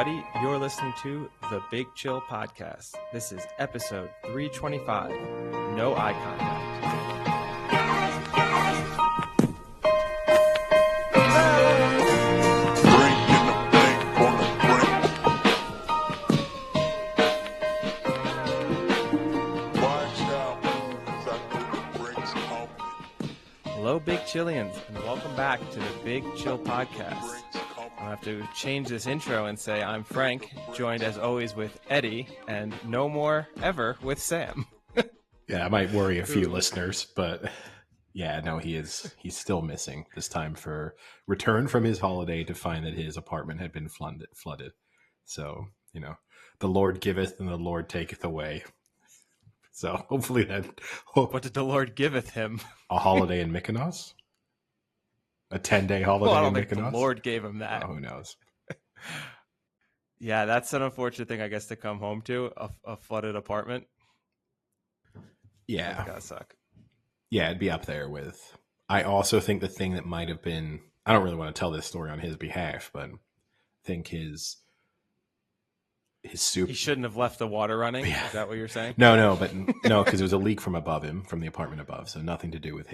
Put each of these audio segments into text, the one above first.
everybody. You're listening to the Big Chill Podcast. This is episode 325, No Eye Contact. Hello, Big Chillians, and welcome back to the Big Chill Podcast. I'll have to change this intro and say I'm Frank, joined as always with Eddie, and no more ever with Sam. Yeah, I might worry a few listeners, but yeah, no, he's still missing this time for return from his holiday to find that his apartment had been flooded. So, the Lord giveth and the Lord taketh away. So hopefully What did the Lord giveth him? A holiday in Mykonos? A 10-day holiday Well, I don't in think Mykonos? the Lord gave him that. Oh, who knows? Yeah, that's an unfortunate thing, I guess, to come home to, a flooded apartment. Yeah. That's gotta suck. Yeah, it'd be up there with... I also think the thing that might have been... I don't really want to tell this story on his behalf, but I think his soup... He shouldn't have left the water running? Yeah. Is that what you're saying? No, because it was a leak from above him, from the apartment above, so nothing to do with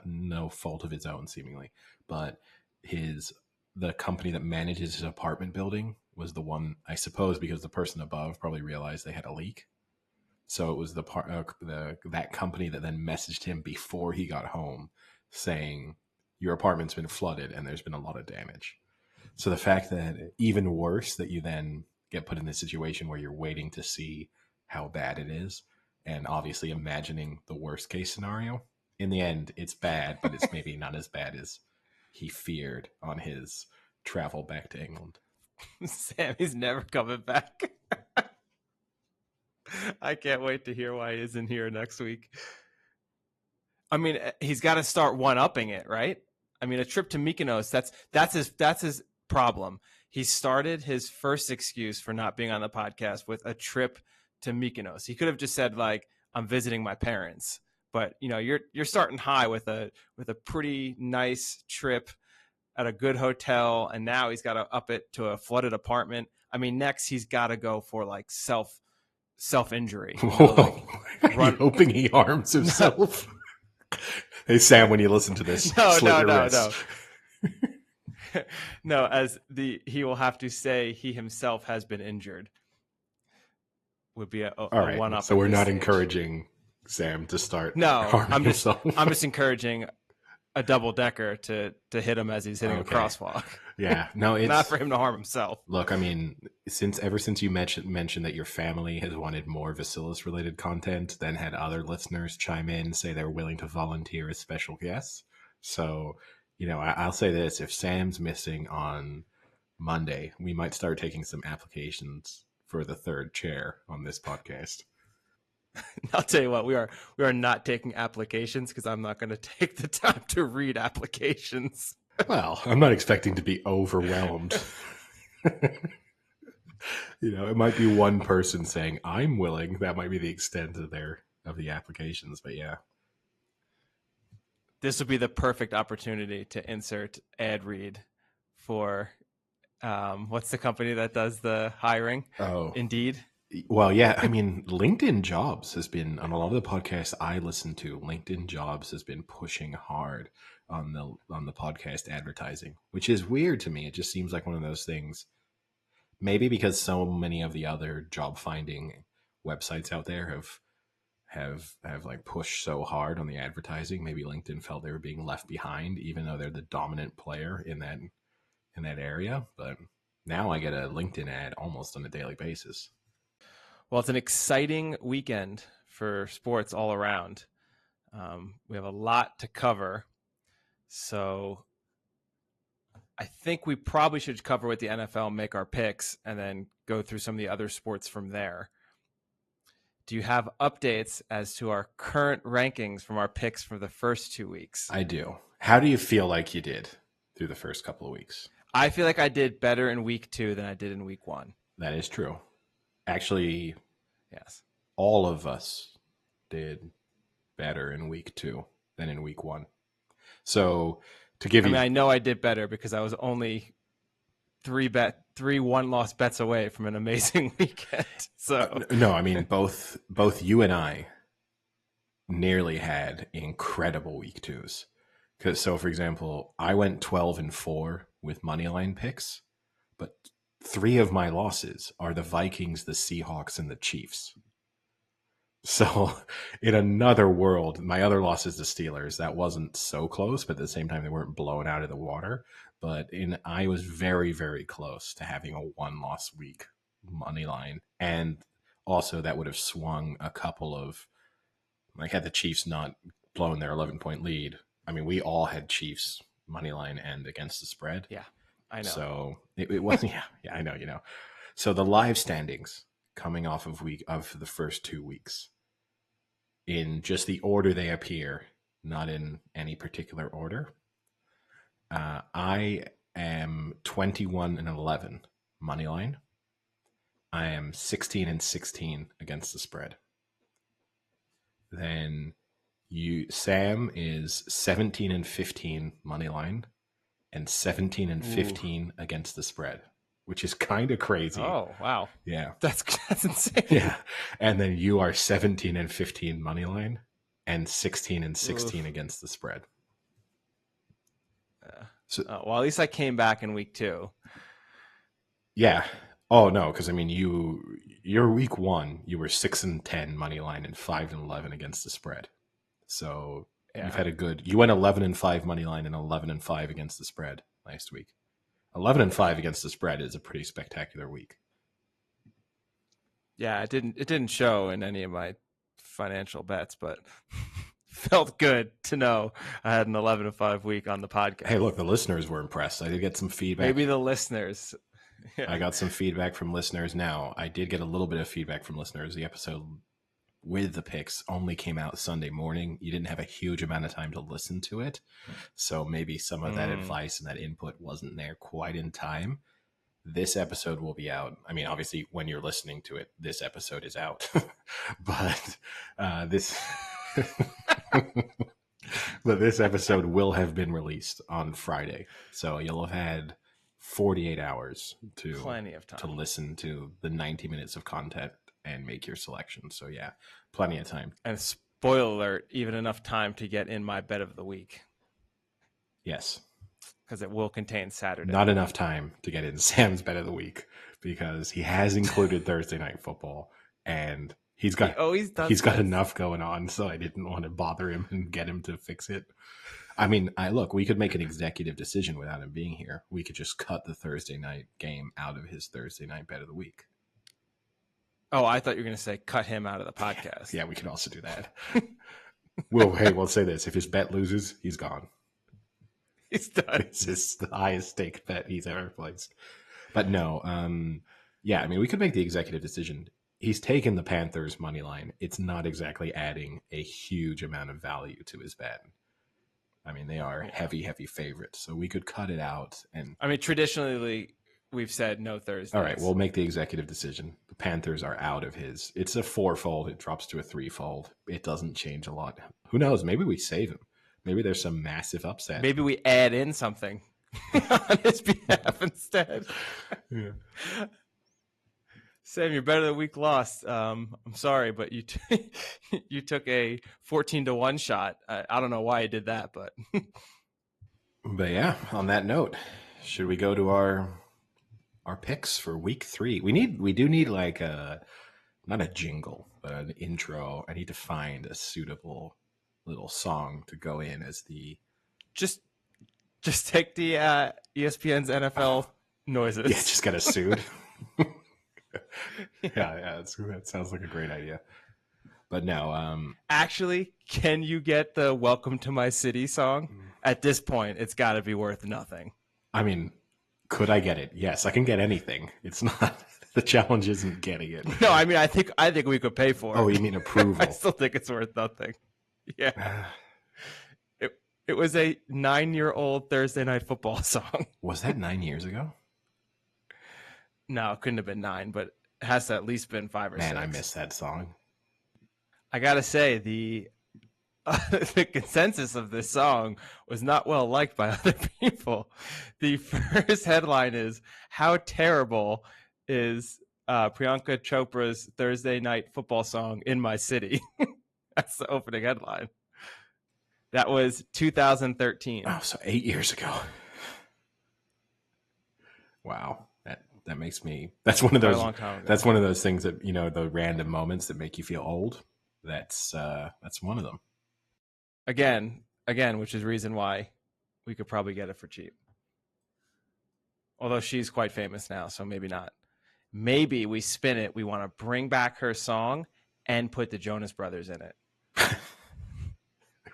no fault of his own, seemingly. But the company that manages his apartment building was the one, I suppose, because the person above probably realized they had a leak. So it was that company that then messaged him before he got home saying, your apartment's been flooded and there's been a lot of damage. So the fact that, even worse, that you then get put in this situation where you're waiting to see how bad it is and obviously imagining the worst case scenario. In the end, it's bad, but it's maybe not as bad as he feared on his travel back to England. Sam, he's never coming back. I can't wait to hear why he isn't here next week. I mean, he's got to start one-upping it, right? I mean, a trip to Mykonos, that's his problem. He started his first excuse for not being on the podcast with a trip to Mykonos. He could have just said, like, I'm visiting my parents. But, you're starting high with a pretty nice trip at a good hotel, and now he's got to up it to a flooded apartment. I mean, next he's got to go for like self-injury. Whoa. Are you hoping he harms himself? Hey, Sam, when you listen to this, slit your wrists. No, he will have to say he himself has been injured. Would be a one-up. So we're not encouraging Sam to start. No, I'm himself. just encouraging a double-decker to hit him as he's hitting a crosswalk. Yeah, no, it's not for him to harm himself. Look, I mean, ever since you mentioned that your family has wanted more Vasilis-related content, then had other listeners chime in, say they're willing to volunteer as special guests. So, I'll say this: if Sam's missing on Monday, we might start taking some applications for the third chair on this podcast. I'll tell you what, we are not taking applications because I'm not going to take the time to read applications. Well, I'm not expecting to be overwhelmed. It might be one person saying I'm willing. That might be the extent of the applications, but yeah. This would be the perfect opportunity to insert ad read for what's the company that does the hiring? Oh, Indeed. Well, yeah, I mean, LinkedIn Jobs has been, on a lot of the podcasts I listen to, LinkedIn Jobs has been pushing hard on the podcast advertising, which is weird to me. It just seems like one of those things, maybe because so many of the other job finding websites out there have like pushed so hard on the advertising. Maybe LinkedIn felt they were being left behind, even though they're the dominant player in that area. But now I get a LinkedIn ad almost on a daily basis. Well, it's an exciting weekend for sports all around. We have a lot to cover. So I think we probably should cover with the NFL, make our picks, and then go through some of the other sports from there. Do you have updates as to our current rankings from our picks for the first 2 weeks? I do. How do you feel like you did through the first couple of weeks? I feel like I did better in week 2 than I did in week 1. That is true. Actually, yes, all of us did better in week 2 than in week 1. So to give you, I know I did better because I was only three one-loss bets away from an amazing weekend. So no, I mean both you and I nearly had incredible week twos. So for example, I went 12-4 with moneyline picks, but 3 of my losses are the Vikings, the Seahawks, and the Chiefs. So in another world, my other loss is the Steelers. That wasn't so close, but at the same time, they weren't blown out of the water. But I was very, very close to having a 1-loss week money line. And also that would have swung a couple of, like, had the Chiefs not blown their 11-point lead. I mean, we all had Chiefs money line and against the spread. yeah, I know. So it wasn't, yeah, I know, So the live standings coming off of the first 2 weeks in just the order they appear, not in any particular order. I am 21-11 money line. I am 16-16 against the spread. Then Sam is 17-15 money line and 17-15 against the spread, which is kind of crazy. Oh, wow. Yeah. That's insane. Yeah. And then you are 17-15 money line and 16-16 against the spread. Well, at least I came back in week 2. Yeah. Oh no, because I mean, your week 1, you were 6-10 money line and 5-11 against the spread. So you've had a good. You went 11-5 money line and 11-5 against the spread last week. 11-5 against the spread is a pretty spectacular week. Yeah, it didn't show in any of my financial bets, but felt good to know I had an 11-5 week on the podcast. Hey, look, the listeners were impressed. I did get some feedback. Maybe the listeners. Yeah. I got some feedback from listeners now. I did get a little bit of feedback from listeners. The episode with the picks only came out Sunday morning. You didn't have a huge amount of time to listen to it. So maybe some of that advice and that input wasn't there quite in time. This episode will be out. I mean, obviously, when you're listening to it, this episode is out. But this episode will have been released on Friday. So you'll have had 48 hours plenty of time to listen to the 90 minutes of content and make your selection. So yeah, plenty of time. And spoiler alert, even enough time to get in my bet of the week. Yes. Because it will contain Saturday. Not enough time to get in Sam's bet of the week because he has included Thursday Night Football and he's got enough going on. So I didn't want to bother him and get him to fix it. I mean, we could make an executive decision without him being here. We could just cut the Thursday night game out of his Thursday night bet of the week. Oh, I thought you were going to say cut him out of the podcast. Yeah, we could also do that. We'll say this. If his bet loses, he's gone. He's done. It's the highest stake bet he's ever placed. But no, yeah, I mean, we could make the executive decision. He's taken the Panthers money line. It's not exactly adding a huge amount of value to his bet. I mean, they are heavy, heavy favorites, so we could cut it out. And I mean, traditionally, we've said no Thursdays. All right, we'll make the executive decision. The Panthers are out of his. It's a 4-fold. It drops to a 3-fold. It doesn't change a lot. Who knows? Maybe we save him. Maybe there's some massive upset. Maybe we add in something on his behalf instead. Yeah. Sam, your bet of the week lost. I'm sorry, but you you took a 14-1 shot. I don't know why you did that, but yeah, on that note, should we go to our picks for week 3? We do need like not a jingle, but an intro. I need to find a suitable little song to go in as the just take the ESPN's NFL noises. Yeah, just got sued. yeah, that sounds like a great idea. But no, actually, can you get the "Welcome to My City" song? At this point, it's got to be worth nothing. I mean, could I get it? Yes, I can get anything. It's not the challenge isn't getting it. No, I mean, I think we could pay for it. Oh, you mean approval? I still think it's worth nothing. Yeah. It was a 9-year-old Thursday Night Football song. Was that 9 years ago? No, it couldn't have been 9, but it has to at least been 5 or 6. Man, I missed that song. I gotta say, the the consensus of this song was not well liked by other people. The first headline is "How terrible is Priyanka Chopra's Thursday night football song in my city?" That's the opening headline. That was 2013. Oh, so 8 years ago. Wow. That makes me. That's one of Quite a those. long time ago. That's one of those things that the random moments that make you feel old. That's one of them. Again, which is reason why we could probably get it for cheap. Although she's quite famous now, so maybe not. Maybe we spin it. We want to bring back her song and put the Jonas Brothers in it.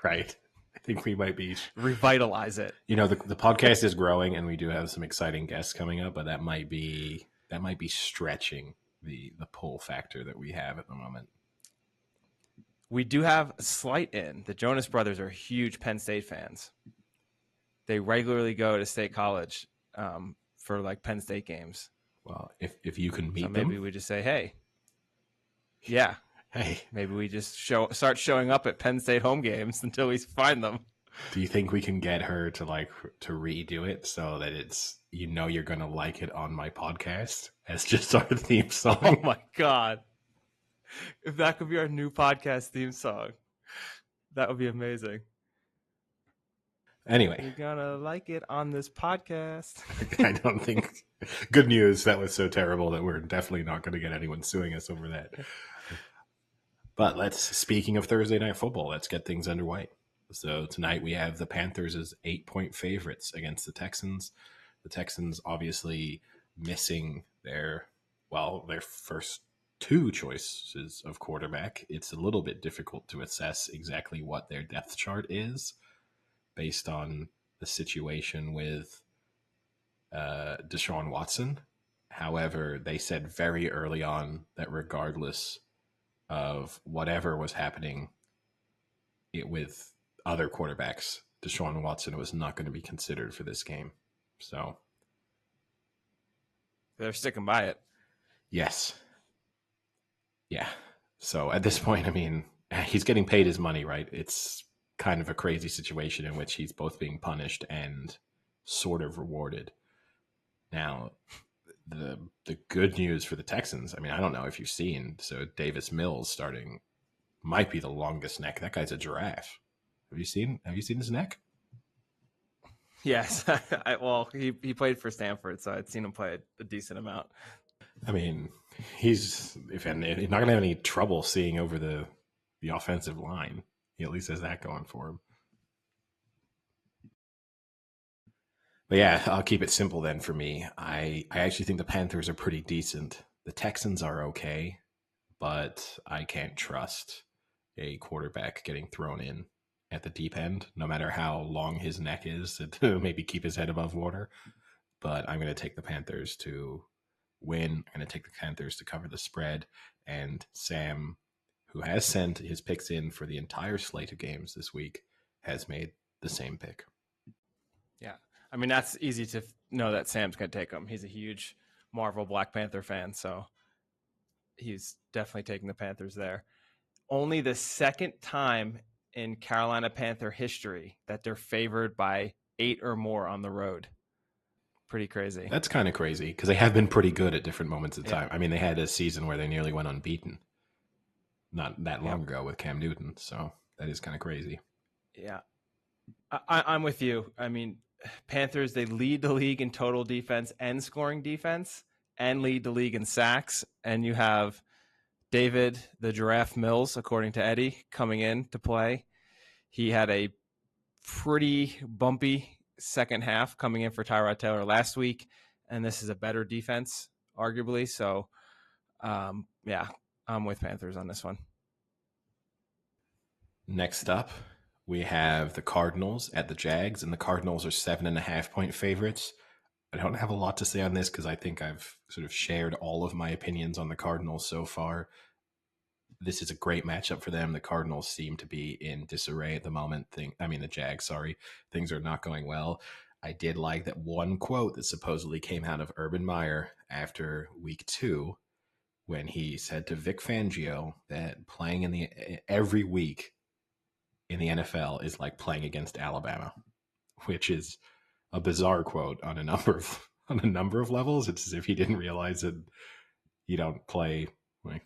Right. I think we might be revitalize it. The podcast is growing, and we do have some exciting guests coming up, but that might be stretching the pull factor that we have at the moment. We do have a slight in. The Jonas Brothers are huge Penn State fans. They regularly go to State College for like Penn State games. Well, if you can meet them, maybe we just say, hey, yeah. Hey, maybe we just start showing up at Penn State home games until we find them. Do you think we can get her to redo it so that it's you're gonna like it on my podcast as just our theme song? Oh my god! If that could be our new podcast theme song, that would be amazing. Anyway, you're gonna like it on this podcast. I don't think. Good news. That was so terrible that we're definitely not going to get anyone suing us over that. But speaking of Thursday night football, let's get things underway. So tonight we have the Panthers as 8-point favorites against the Texans. The Texans obviously missing their first two choices of quarterback. It's a little bit difficult to assess exactly what their depth chart is based on the situation with Deshaun Watson. However, they said very early on that regardless of whatever was happening with other quarterbacks, Deshaun Watson was not going to be considered for this game. So they're sticking by it. Yes. Yeah. So at this point, I mean, he's getting paid his money, right? It's kind of a crazy situation in which he's both being punished and sort of rewarded. Now, the good news for the Texans, I mean, I don't know if you've seen, so Davis Mills starting might be the longest neck. That guy's a giraffe. Have you seen his neck? Yes. He played for Stanford, so I'd seen him play a decent amount. I mean, he's not going to have any trouble seeing over the offensive line. He at least has that going for him. But yeah, I'll keep it simple then for me. I actually think the Panthers are pretty decent. The Texans are okay, but I can't trust a quarterback getting thrown in at the deep end, no matter how long his neck is, to maybe keep his head above water. But I'm going to take the Panthers to win. I'm going to take the Panthers to cover the spread. And Sam, who has sent his picks in for the entire slate of games this week, has made the same pick. Yeah. I mean, that's easy to know that Sam's going to take them. He's a huge Marvel Black Panther fan, so he's definitely taking the Panthers there. Only the second time in Carolina Panther history that they're favored by 8 or more on the road. Pretty crazy. That's kind of crazy because they have been pretty good at different moments of time. I mean, they had a season where they nearly went unbeaten not that long ago with Cam Newton, so that is kind of crazy. Yeah. I'm with you. I mean, Panthers, they lead the league in total defense and scoring defense and lead the league in sacks. And you have David, the Giraffe Mills, according to Eddie, coming in to play. He had a pretty bumpy second half coming in for Tyrod Taylor last week. And this is a better defense, arguably. So, yeah, I'm with Panthers on this one. Next up, we have the Cardinals at the Jags, and the Cardinals are 7.5-point favorites. I don't have a lot to say on this because I think I've sort of shared all of my opinions on the Cardinals so far. This is a great matchup for them. The Cardinals seem to be in disarray at the moment. The Jags, sorry. Things are not going well. I did like that one quote that supposedly came out of Urban Meyer after week 2 when he said to Vic Fangio that playing every week in the NFL is like playing against Alabama, which is a bizarre quote on a number of levels. It's as if he didn't realize that you don't play like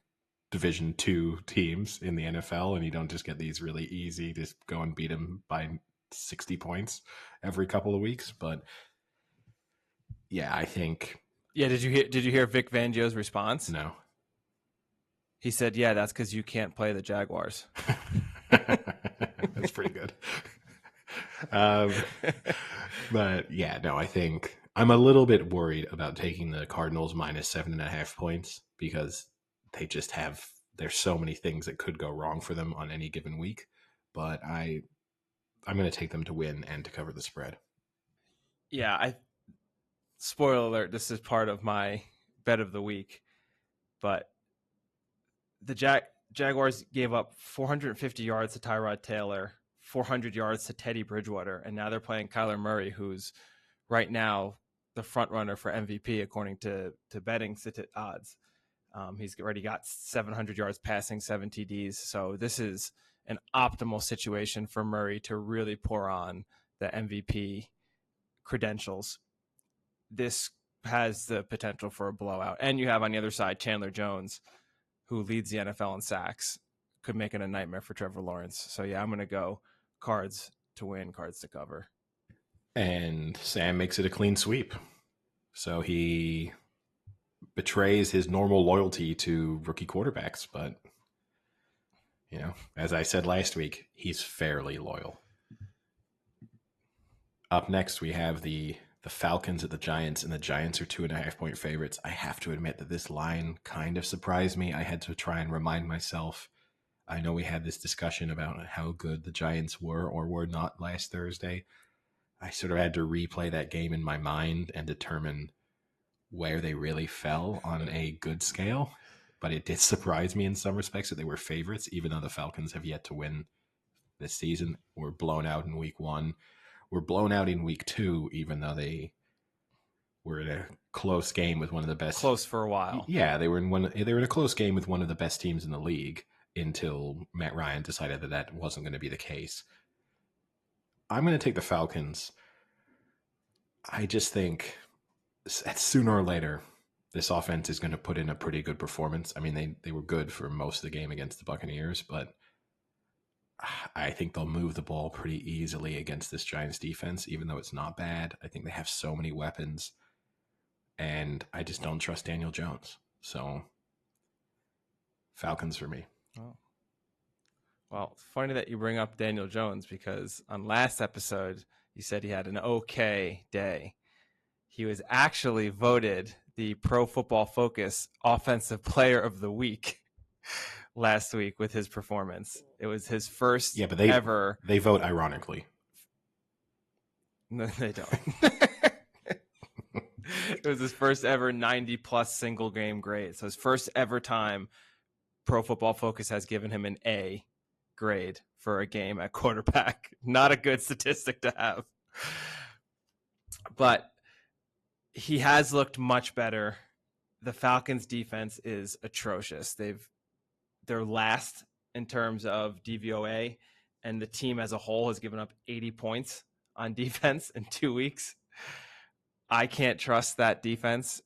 Division II teams in the NFL, and you don't just get these really easy, just go and beat them by 60 points every couple of weeks. But yeah, I think Yeah, did you hear Vic Fangio's response? no. He said, "Yeah, that's because you can't play the Jaguars." That's pretty good. Um, but yeah, no, I think I'm a little bit worried about taking the Cardinals minus 7.5 points because they just have there's so many things that could go wrong for them on any given week. But I'm going to take them to win and to cover the spread. Yeah, spoiler alert, this is part of my bet of the week, but the Jaguars gave up 450 yards to Tyrod Taylor, 400 yards to Teddy Bridgewater, and now they're playing Kyler Murray, who's right now the front runner for MVP according to betting odds. He's already got 700 yards passing, 7 TDs. So this is an optimal situation for Murray to really pour on the MVP credentials. This has the potential for a blowout. And you have on the other side Chandler Jones, who leads the NFL in sacks, could make it a nightmare for Trevor Lawrence. So yeah, I'm going to go Cards to win, Cards to cover. And Sam makes it a clean sweep. So he betrays his normal loyalty to rookie quarterbacks, but as I said last week, he's fairly loyal. Up next, we have the Falcons at the Giants, and the Giants are 2.5-point favorites. I have to admit that this line kind of surprised me. I had to try and remind myself. I know we had this discussion about how good the Giants were or were not last Thursday. I sort of had to replay that game in my mind and determine where they really fell on a good scale. But it did surprise me in some respects that they were favorites, even though the Falcons have yet to win this season. Were blown out in week 1. Were blown out in week 2, even though they were in a close game with one of the best. Close for a while. Yeah, they were in a close game with one of the best teams in the league until Matt Ryan decided that wasn't going to be the case. I'm going to take the Falcons. I just think sooner or later, this offense is going to put in a pretty good performance. I mean, they were good for most of the game against the Buccaneers, but I think they'll move the ball pretty easily against this Giants defense, even though it's not bad. I think they have so many weapons, and I just don't trust Daniel Jones. So, Falcons for me. Oh. Well, funny that you bring up Daniel Jones because on last episode, you said he had an okay day. He was actually voted the Pro Football Focus Offensive Player of the Week last week with his performance. It was his first ever. They vote ironically. No, they don't. It was his first ever 90-plus single game grade. So his first ever time Pro Football Focus has given him an A grade for a game at quarterback. Not a good statistic to have. But he has looked much better. The Falcons defense is atrocious. They're last in terms of DVOA, and the team as a whole has given up 80 points on defense in 2 weeks. I can't trust that defense.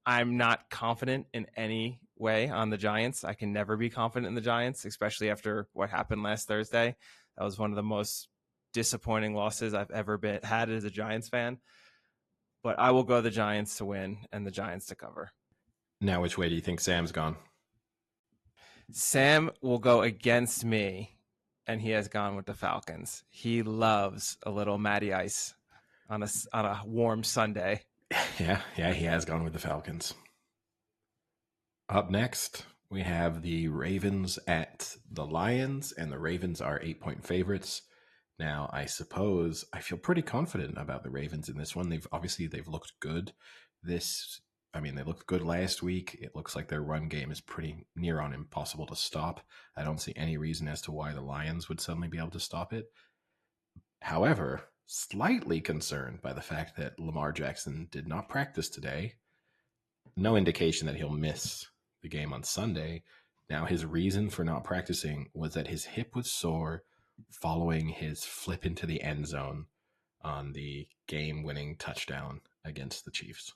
I'm not confident in any way on the Giants. I can never be confident in the Giants, especially after what happened last Thursday. That was one of the most disappointing losses I've ever had as a Giants fan. But I will go the Giants to win and the Giants to cover. Now, which way do you think Sam's gone? Sam will go against me, and he has gone with the Falcons. He loves a little Matty Ice on a warm Sunday. Yeah, he has gone with the Falcons. Up next, we have the Ravens at the Lions, and the Ravens are 8-point favorites. Now, I suppose I feel pretty confident about the Ravens in this one. They've looked good. They looked good last week. It looks like their run game is pretty near on impossible to stop. I don't see any reason as to why the Lions would suddenly be able to stop it. However, slightly concerned by the fact that Lamar Jackson did not practice today. No indication that he'll miss the game on Sunday. Now, his reason for not practicing was that his hip was sore following his flip into the end zone on the game-winning touchdown against the Chiefs.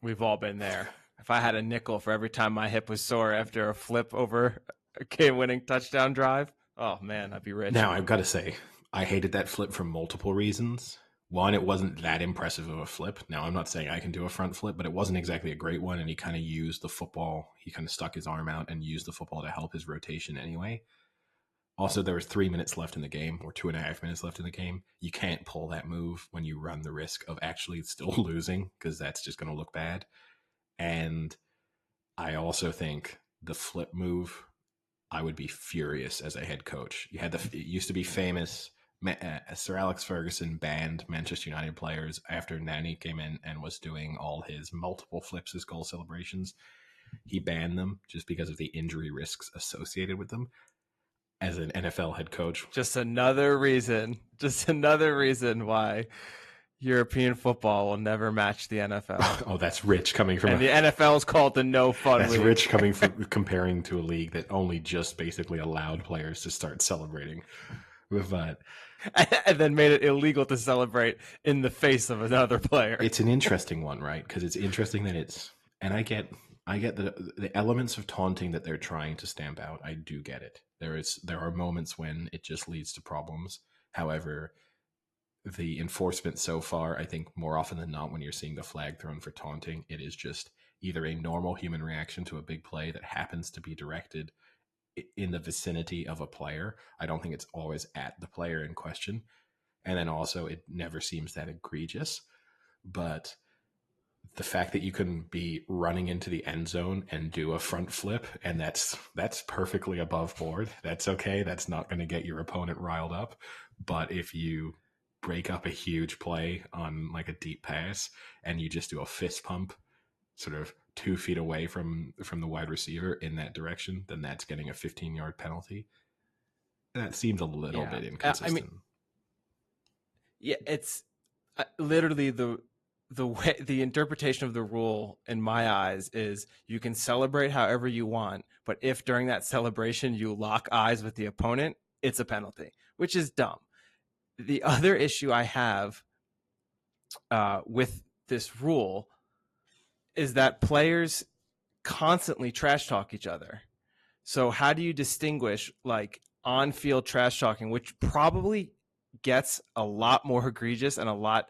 We've all been there. If I had a nickel for every time my hip was sore after a flip over a game-winning touchdown drive, oh man, I'd be rich. Now, I've got to say, I hated that flip for multiple reasons. One, it wasn't that impressive of a flip. Now, I'm not saying I can do a front flip, but it wasn't exactly a great one, and he kind of used the football. He kind of stuck his arm out and used the football to help his rotation anyway. Also, there was 3 minutes left in the game, or 2.5 minutes left in the game. You can't pull that move when you run the risk of actually still losing, because that's just going to look bad. And I also think the flip move, I would be furious as a head coach. It used to be famous. Sir Alex Ferguson banned Manchester United players after Nani came in and was doing all his multiple flips as goal celebrations. He banned them just because of the injury risks associated with them. As an NFL head coach, just another reason why European football will never match the NFL. Oh, that's rich coming from. And the NFL is called the no fun That's league. rich coming from comparing to a league that only just basically allowed players to start celebrating, but and then made it illegal to celebrate in the face of another player. It's an interesting one, right? Because it's interesting that it's, and I get the elements of taunting that they're trying to stamp out. I do get it. There are moments when it just leads to problems. However, the enforcement so far, I think more often than not, when you're seeing the flag thrown for taunting, it is just either a normal human reaction to a big play that happens to be directed in the vicinity of a player. I don't think it's always at the player in question. And then also, it never seems that egregious. But the fact that you can be running into the end zone and do a front flip, and that's perfectly above board. That's okay. That's not going to get your opponent riled up. But if you break up a huge play on like a deep pass and you just do a fist pump sort of 2 feet away from the wide receiver in that direction, then that's getting a 15-yard penalty. That seems a little bit inconsistent. It's literally the way the interpretation of the rule in my eyes is you can celebrate however you want, but if during that celebration you lock eyes with the opponent, it's a penalty, which is dumb. The other issue I have with this rule is that players constantly trash talk each other. So how do you distinguish like on-field trash talking, which probably gets a lot more egregious and a lot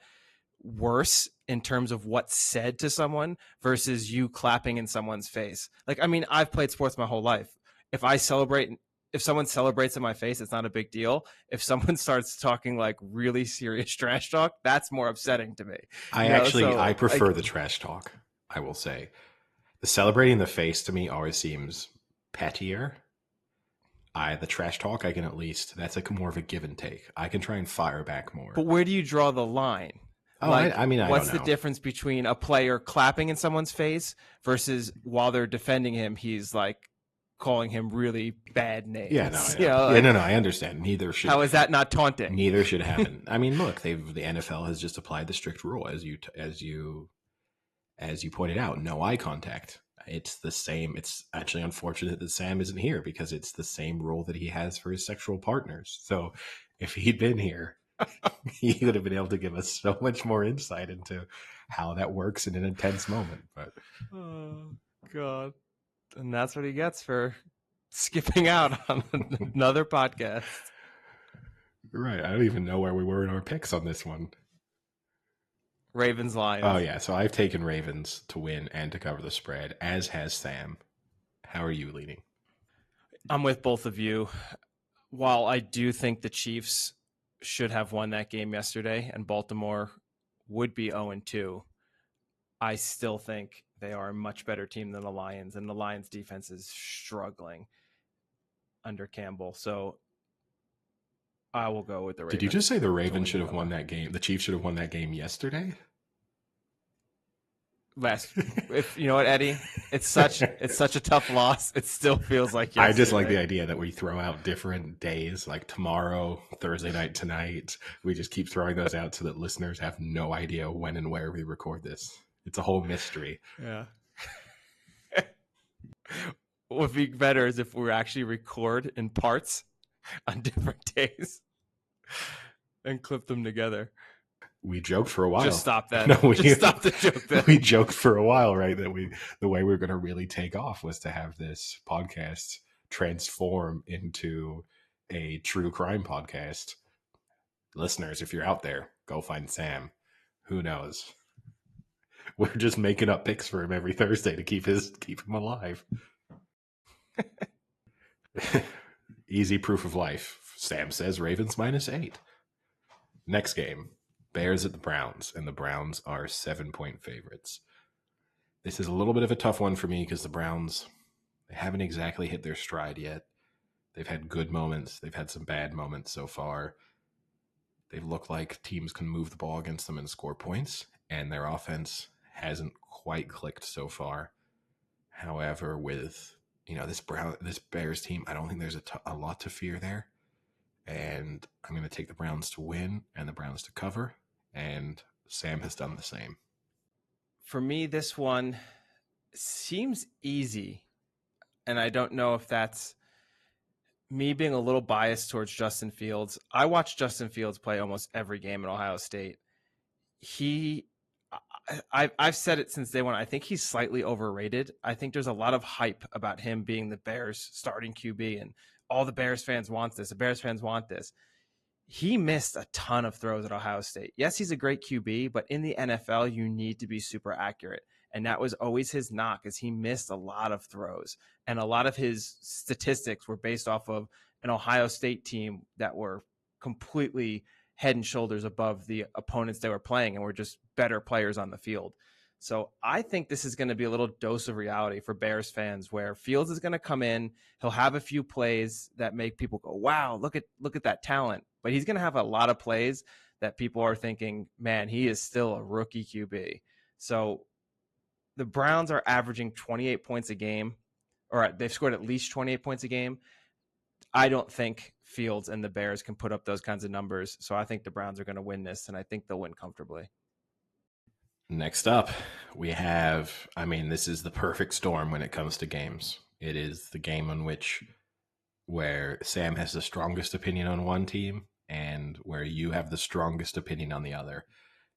worse in terms of what's said to someone versus you clapping in someone's face? Like, I mean, I've played sports my whole life. If someone celebrates in my face, it's not a big deal. If someone starts talking like really serious trash talk, that's more upsetting to me. I prefer the trash talk. I will say the celebrating the face to me always seems pettier. The trash talk, I can at least, that's like more of a give and take. I can try and fire back more. But where do you draw the line? Oh, like, I mean, what's don't know. The difference between a player clapping in someone's face versus while they're defending him, he's like calling him really bad names? Yeah, no, I understand. Neither should. How is that not taunting? Neither should happen. I mean, look, the NFL has just applied the strict rule as you pointed out, no eye contact. It's the same. It's actually unfortunate that Sam isn't here because it's the same rule that he has for his sexual partners. So if he'd been here, he would have been able to give us so much more insight into how that works in an intense moment. But oh God, and that's what he gets for skipping out on another podcast. Right. I don't even know where we were in our picks on this one. Ravens, Lions. Oh, yeah. So I've taken Ravens to win and to cover the spread, as has Sam. How are you leaning? I'm with both of you. While I do think the Chiefs should have won that game yesterday and Baltimore would be 0-2, I still think they are a much better team than the Lions, and the Lions defense is struggling under Campbell. So I will go with the Ravens. Did you just say the Ravens should have won that game? The Chiefs should have won that game yesterday? If you know what, Eddie, it's such a tough loss. It still feels like yesterday. I just like the idea that we throw out different days, like tomorrow, Thursday night, tonight. We just keep throwing those out so that listeners have no idea when and where we record this. It's a whole mystery. Yeah. What would be better is if we actually record in parts on different days and clip them together. We joked for a while. Just stop that. No, Just stop the joke then. We joked for a while, right? That the way we were going to really take off was to have this podcast transform into a true crime podcast. Listeners, if you're out there, go find Sam. Who knows? We're just making up picks for him every Thursday to keep him alive. Easy proof of life. Sam says Ravens -8. Next game, Bears at the Browns, and the Browns are 7-point favorites. This is a little bit of a tough one for me because the Browns, they haven't exactly hit their stride yet. They've had good moments. They've had some bad moments so far. They've looked like teams can move the ball against them and score points, and their offense hasn't quite clicked so far. However, with this Bears team, I don't think there's a lot to fear there. And I'm going to take the Browns to win and the Browns to cover. And Sam has done the same. For me, this one seems easy. And I don't know if that's me being a little biased towards Justin Fields. I watch Justin Fields play almost every game at Ohio State. I've said it since day one. I think he's slightly overrated. I think there's a lot of hype about him being the Bears starting QB, and all the Bears fans want this. The Bears fans want this. He missed a ton of throws at Ohio State. Yes, he's a great QB, but in the NFL, you need to be super accurate. And that was always his knock, is he missed a lot of throws. And a lot of his statistics were based off of an Ohio State team that were completely head and shoulders above the opponents they were playing and were just better players on the field. So I think this is going to be a little dose of reality for Bears fans, where Fields is going to come in. He'll have a few plays that make people go, wow, look at that talent. But he's going to have a lot of plays that people are thinking, man, he is still a rookie QB. So the Browns are averaging 28 points a game, or they've scored at least 28 points a game. I don't think Fields and the Bears can put up those kinds of numbers. So I think the Browns are going to win this, and I think they'll win comfortably. Next up, we have, this is the perfect storm when it comes to games. It is the game on where Sam has the strongest opinion on one team and where you have the strongest opinion on the other.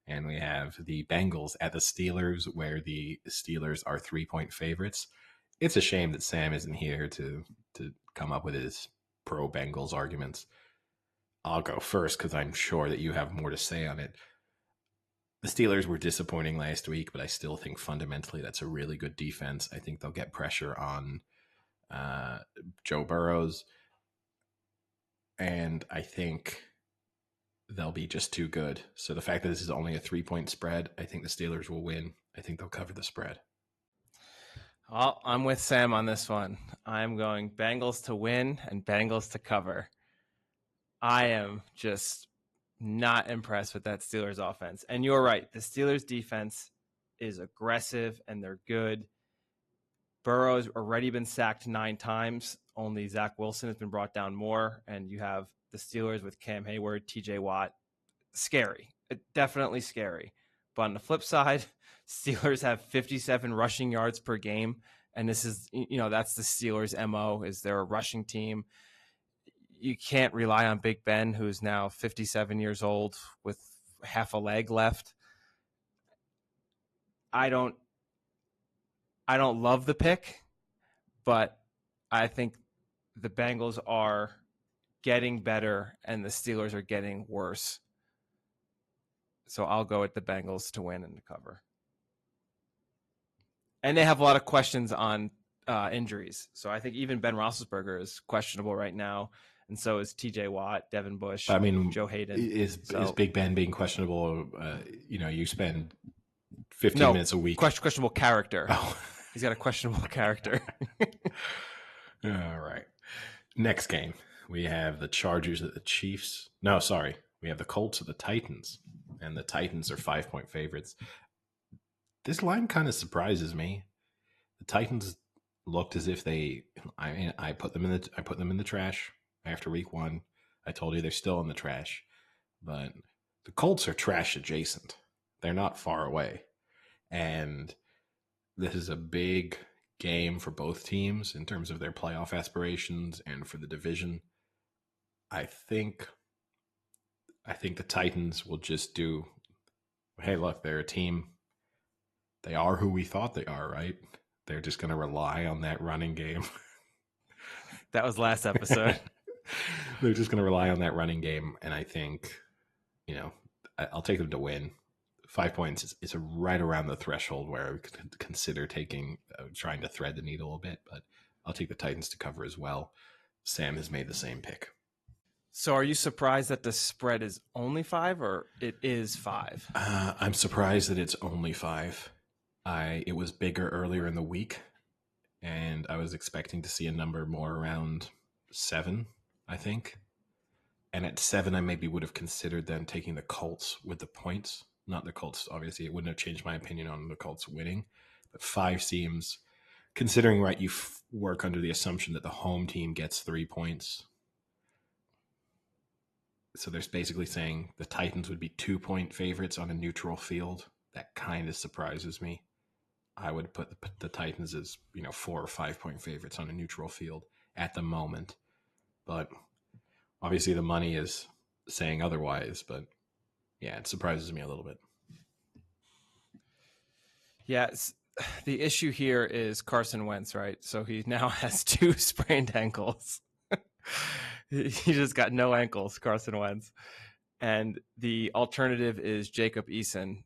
And we have the Bengals at the Steelers, where the Steelers are 3-point favorites. It's a shame that Sam isn't here to come up with his pro Bengals arguments. I'll go first because I'm sure that you have more to say on it. The Steelers were disappointing last week, but I still think fundamentally that's a really good defense. I think they'll get pressure on Joe Burrows, and I think they'll be just too good. So the fact that this is only a 3-point spread, I think the Steelers will win. I think they'll cover the spread. Well, I'm with Sam on this one. I'm going Bengals to win and Bengals to cover. I am just not impressed with that Steelers offense. And you're right. The Steelers defense is aggressive and they're good. Burrow's already been sacked 9 times. Only Zach Wilson has been brought down more. And you have the Steelers with Cam Hayward, TJ Watt. Scary. Definitely scary. But on the flip side, Steelers have 57 rushing yards per game. And this is, that's the Steelers' MO, is they're a rushing team. You can't rely on Big Ben, who's now 57 years old with half a leg left. I don't love the pick, but I think the Bengals are getting better and the Steelers are getting worse. So I'll go with the Bengals to win and to cover. And they have a lot of questions on injuries. So I think even Ben Roethlisberger is questionable right now. And so is TJ Watt, Devin Bush, Joe Hayden. Is Big Ben being questionable? You spend 15 minutes a week. Questionable character. Oh. He's got a questionable character. All right. Next game, we have the Chargers at the Chiefs. No, sorry. We have the Colts at the Titans. And the Titans are 5-point favorites. This line kind of surprises me. The Titans looked as if I put them in the trash after week 1. I told you they're still in the trash. But the Colts are trash adjacent. They're not far away. And this is a big game for both teams in terms of their playoff aspirations and for the division. I think the Titans will just do. Hey, look, they're a team. They are who we thought they are, right? They're just going to rely on that running game. That was last episode. They're just going to rely on that running game, and I think, I'll take them to win. 5 points is right around the threshold where I would consider trying to thread the needle a bit, but I'll take the Titans to cover as well. Sam has made the same pick. So are you surprised that the spread is only 5 or it is 5? I'm surprised that it's only 5. It was bigger earlier in the week, and I was expecting to see a number more around 7, I think. And at 7, I maybe would have considered then taking the Colts with the points. Not the Colts, obviously. It wouldn't have changed my opinion on the Colts winning. But 5 seems, considering, right, you work under the assumption that the home team gets 3 points. So there's basically saying the Titans would be 2-point favorites on a neutral field. That kind of surprises me. I would put the Titans as 4 or 5 point favorites on a neutral field at the moment. But obviously the money is saying otherwise. But yeah, it surprises me a little bit. Yeah, the issue here is Carson Wentz, right? So he now has 2 sprained ankles. He just got no ankles, Carson Wentz. And the alternative is Jacob Eason,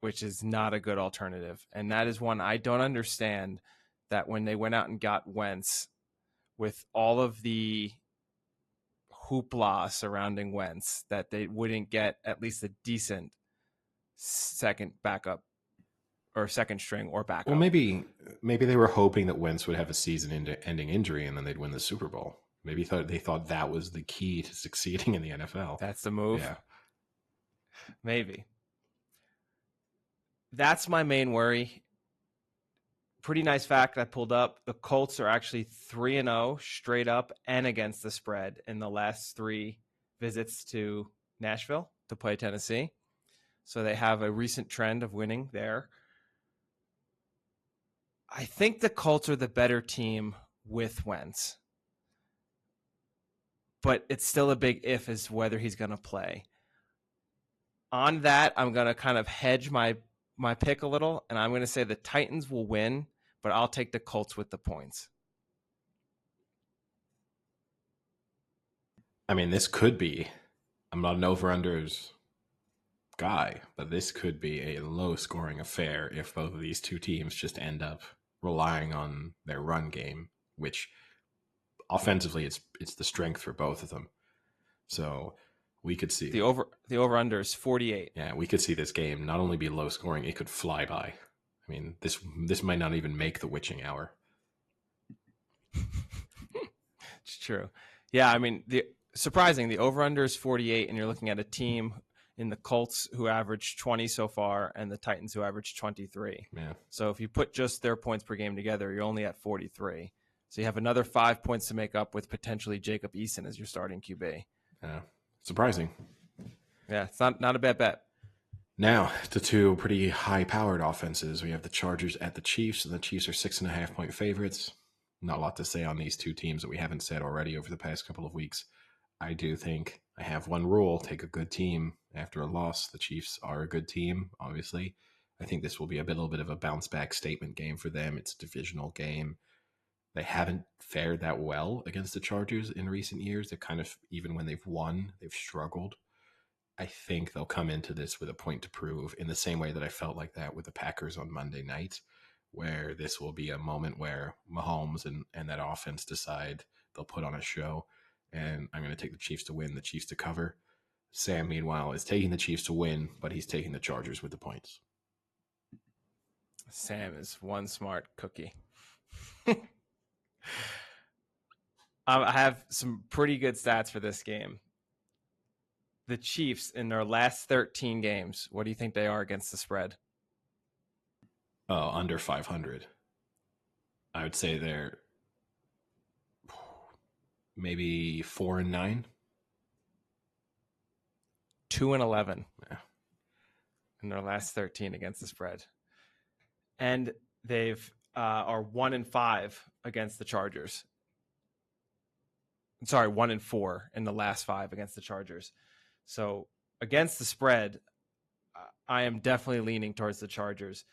which is not a good alternative. And that is one I don't understand, that when they went out and got Wentz with all of the hoopla surrounding Wentz, that they wouldn't get at least a decent second backup or second string or backup. Well, maybe they were hoping that Wentz would have a season-ending injury and then they'd win the Super Bowl. Maybe they thought that was the key to succeeding in the NFL. That's the move. Yeah. Maybe. That's my main worry. Pretty nice fact I pulled up. The Colts are actually 3-0 straight up and against the spread in the last 3 visits to Nashville to play Tennessee. So they have a recent trend of winning there. I think the Colts are the better team with Wentz. But it's still a big if as to whether he's going to play. On that, I'm going to kind of hedge my pick a little, and I'm going to say the Titans will win, but I'll take the Colts with the points. I mean, this could be, I'm not an over-unders guy, but this could be a low-scoring affair if both of these two teams just end up relying on their run game, which offensively it's the strength for both of them. So we could see the over-under is 48. Yeah, we could see this game not only be low-scoring, it could fly by. I mean, this might not even make the witching hour. It's true. Yeah, I mean, surprising, the over-under is 48, and you're looking at a team in the Colts who averaged 20 so far and the Titans who averaged 23. Yeah. So if you put just their points per game together, you're only at 43. So you have another 5 points to make up with potentially Jacob Eason as your starting QB. Yeah, surprising. Yeah, it's not a bad bet. Now, to 2 pretty high-powered offenses. We have the Chargers at the Chiefs, and the Chiefs are 6.5-point favorites. Not a lot to say on these two teams that we haven't said already over the past couple of weeks. I do think I have one rule: take a good team after a loss. The Chiefs are a good team, obviously. I think this will be a little bit of a bounce-back statement game for them. It's a divisional game. They haven't fared that well against the Chargers in recent years. They kind of, even when they've won, they've struggled. I think they'll come into this with a point to prove, in the same way that I felt like that with the Packers on Monday night, where this will be a moment where Mahomes and that offense decide they'll put on a show. And I'm going to take the Chiefs to win, the Chiefs to cover. Sam, meanwhile, is taking the Chiefs to win, but he's taking the Chargers with the points. Sam is one smart cookie. I have some pretty good stats for this game. The Chiefs, in their last 13 games, what do you think they are against the spread? Oh, under 500. I would say they're maybe 4-9. 2-11. Yeah. In their last 13 against the spread. And they've are 1-5 against the Chargers. Sorry, 1-4 in the last 5 against the Chargers. So against the spread, I am definitely leaning towards the Chargers.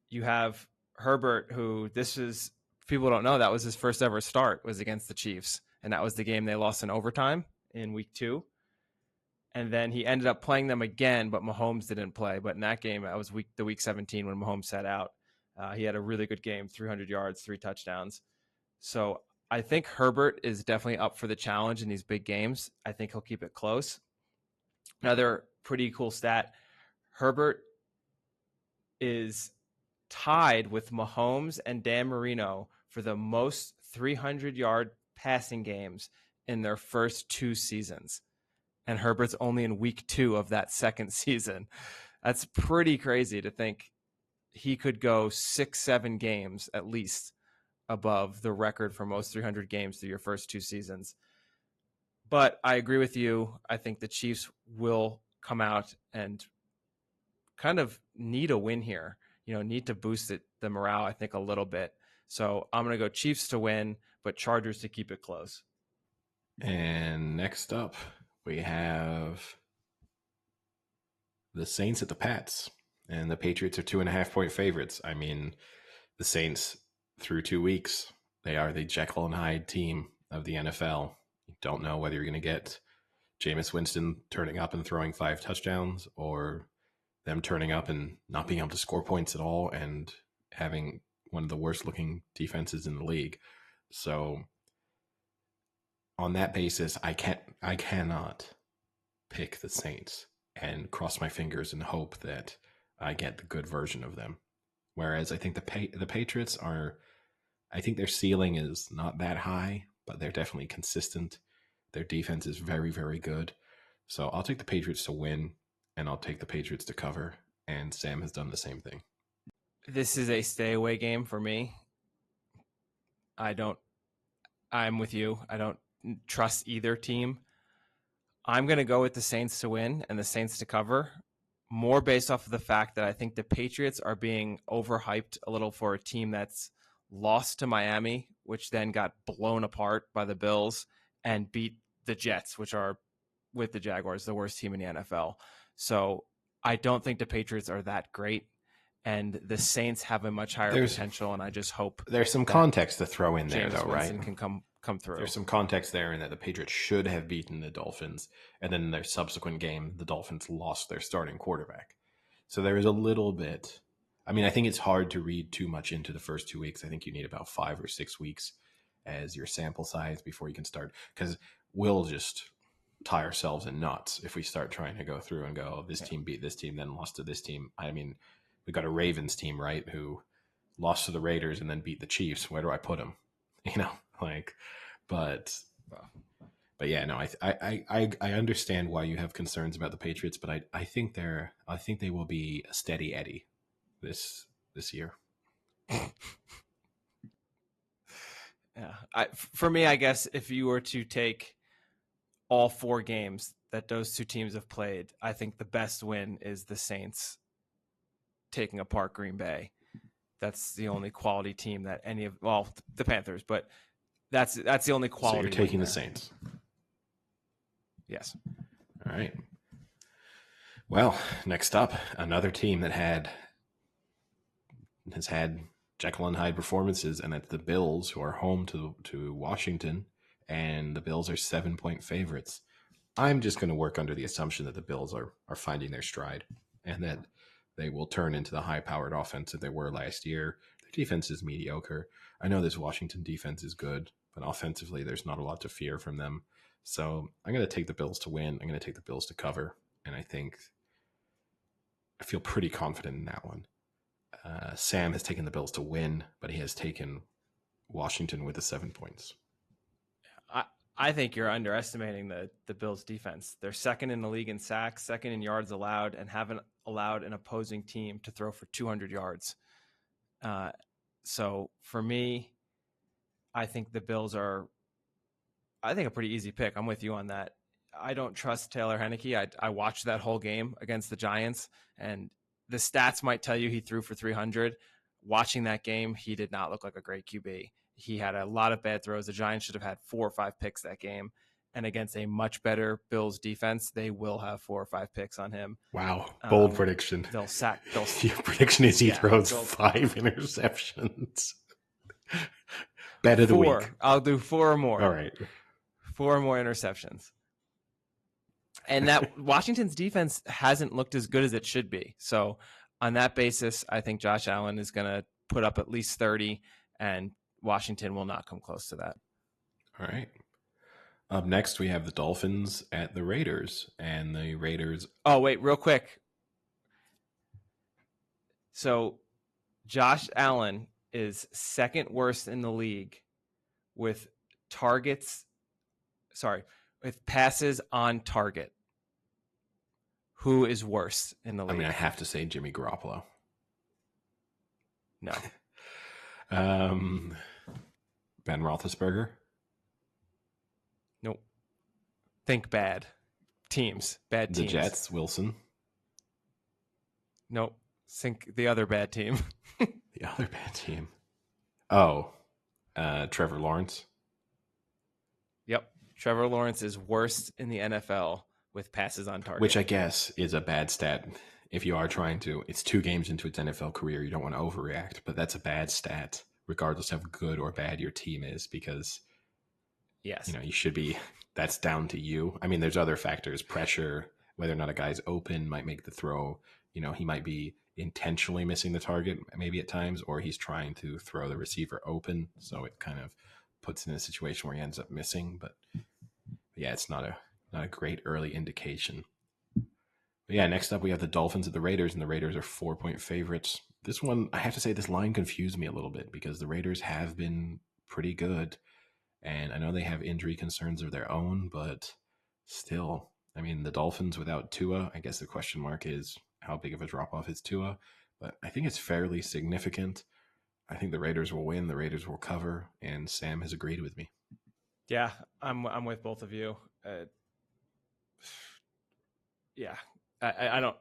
You have Herbert, who this is, people don't know, that was his first ever start was against the Chiefs. And that was the game they lost in overtime in week 2. And then he ended up playing them again, but Mahomes didn't play. But in that game, that was week 17 when Mahomes sat out. He had a really good game, 300 yards, 3 touchdowns. So I think Herbert is definitely up for the challenge in these big games. I think he'll keep it close. Another pretty cool stat, Herbert is tied with Mahomes and Dan Marino for the most 300-yard passing games in their first 2 seasons. And Herbert's only in week 2 of that second season. That's pretty crazy to think he could go 6-7 games at least above the record for most 300 games through your first 2 seasons. But I agree with you. I think the Chiefs will come out and kind of need a win here, need to boost the morale, I think, a little bit. So I'm going to go Chiefs to win, but Chargers to keep it close. And next up, we have the Saints at the Pats, and the Patriots are 2.5-point favorites. I mean, the Saints through 2 weeks, they are the Jekyll and Hyde team of the NFL. You don't know whether you're going to get Jameis Winston turning up and throwing 5 touchdowns, or them turning up and not being able to score points at all and having one of the worst looking defenses in the league. So on that basis, I cannot pick the Saints and cross my fingers and hope that I get the good version of them. Whereas I think the Patriots are, I think their ceiling is not that high, but they're definitely consistent. Their defense is very, very good. So I'll take the Patriots to win, and I'll take the Patriots to cover. And Sam has done the same thing. This is a stay away game for me. I'm with you. I don't trust either team. I'm going to go with the Saints to win and the Saints to cover, more based off of the fact that I think the Patriots are being overhyped a little for a team that's lost to Miami, which then got blown apart by the Bills, and beat the Jets, which are, with the Jaguars, the worst team in the NFL. So I don't think the Patriots are that great, and the Saints have a much higher potential, and I just hope there's some context to throw in there, James though, Winston right? Can come through. There's some context there in that the Patriots should have beaten the Dolphins, and then in their subsequent game, the Dolphins lost their starting quarterback. So there is a little bit. I mean, I think it's hard to read too much into the first 2 weeks. I think you need about 5 or 6 weeks as your sample size before you can start, because we'll just tie ourselves in knots if we start trying to go through and go, this team beat this team, then lost to this team. I mean, we got a Ravens team, right, who lost to the Raiders and then beat the Chiefs. Where do I put them? But yeah, no, I understand why you have concerns about the Patriots, but I think they will be a steady Eddie this year. Yeah, for me, I guess if you were to take all 4 games that those 2 teams have played, I think the best win is the Saints taking apart Green Bay. That's the only quality team that the Panthers, but that's the only quality. So you're taking the Saints. Yes. All right. Well, next up, another team that has had Jekyll and Hyde performances, and that's the Bills, who are home to Washington, and the Bills are 7-point favorites. I'm just going to work under the assumption that the Bills are finding their stride, and that they will turn into the high-powered offense that they were last year. Their defense is mediocre. I know this Washington defense is good, but offensively, there's not a lot to fear from them. So I'm going to take the Bills to win. I'm going to take the Bills to cover, and I feel pretty confident in that one. Sam has taken the Bills to win, but he has taken Washington with the 7 points. I think you're underestimating the Bills' defense. They're second in the league in sacks, second in yards allowed, and haven't allowed an opposing team to throw for 200 yards. So for me, I think the Bills are, a pretty easy pick. I'm with you on that. I don't trust Taylor Heinicke. I watched that whole game against the Giants, and the stats might tell you he threw for 300. Watching that game, he did not look like a great QB. He had a lot of bad throws. The Giants should have had 4 or 5 picks that game. And against a much better Bills defense, they will have 4 or 5 picks on him. Wow. Bold prediction. They'll sack. Your prediction is he throws they'll- 5 interceptions. Bet of the 4. week. I'll do 4 or more. All right. 4 more interceptions. And that Washington's defense hasn't looked as good as it should be. So on that basis, I think Josh Allen is going to put up at least 30, and Washington will not come close to that. All right. Up next, we have the Dolphins at the Raiders, and the Raiders. Oh, wait, real quick. So Josh Allen is second worst in the league with with passes on target. Who is worse in the league? I mean, I have to say Jimmy Garoppolo. No. Ben Roethlisberger. Nope. Think bad teams. Bad teams. The Jets. Wilson. Nope. Think the other bad team. The other bad team. Oh, Trevor Lawrence. Yep. Trevor Lawrence is worst in the NFL with passes on target. Which I guess is a bad stat. If you are trying to, it's 2 games into its NFL career. You don't want to overreact, but that's a bad stat, regardless of how good or bad your team is, because yes, you should be, that's down to you. I mean, there's other factors, pressure, whether or not a guy's open might make the throw. He might be intentionally missing the target maybe at times, or he's trying to throw the receiver open. So it kind of puts him in a situation where he ends up missing. But yeah, it's not a great early indication. But yeah, next up we have the Dolphins at the Raiders, and the Raiders are 4-point favorites. This one, I have to say, this line confused me a little bit because the Raiders have been pretty good. And I know they have injury concerns of their own, but still, I mean, the Dolphins without Tua, I guess the question mark is how big of a drop-off is Tua? But I think it's fairly significant. I think the Raiders will win, the Raiders will cover, and Sam has agreed with me. Yeah, I'm with both of you. Yeah, I don't.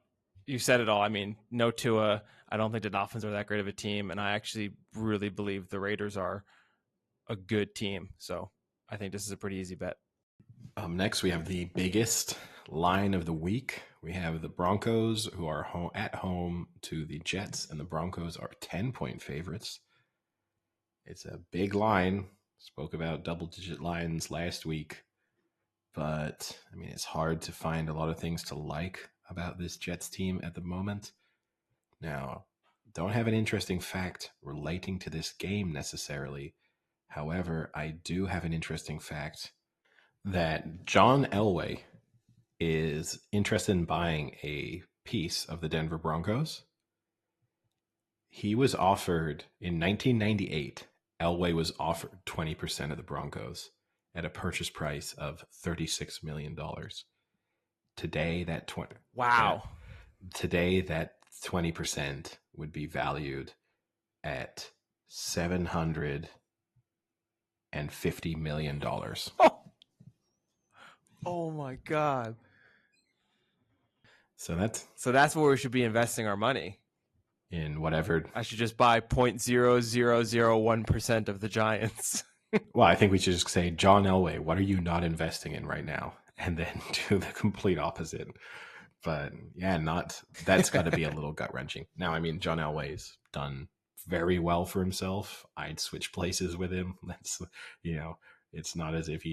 You said it all. I mean, no Tua. I don't think the Dolphins are that great of a team, and I actually really believe the Raiders are a good team. So I think this is a pretty easy bet. Next, we have the biggest line of the week. We have the Broncos, who are at home to the Jets, and the Broncos are 10-point favorites. It's a big line. Spoke about double-digit lines last week. But, I mean, it's hard to find a lot of things to like about this Jets team at the moment. Now, don't have an interesting fact relating to this game necessarily. However, I do have an interesting fact that John Elway is interested in buying a piece of the Denver Broncos. He was offered, in 1998, Elway was offered 20% of the Broncos at a purchase price of $36 million. Today, that Today, that 20% would be valued at $750 million. Oh my God. So that's where we should be investing our money. In whatever. I should just buy 0.0001% of the Giants. Well, I think we should just say, John Elway, what are you not investing in right now? And then do the complete opposite. But yeah, that's got to be a little gut wrenching. Now, I mean, John Elway's done very well for himself. I'd switch places with him. That's, it's not as if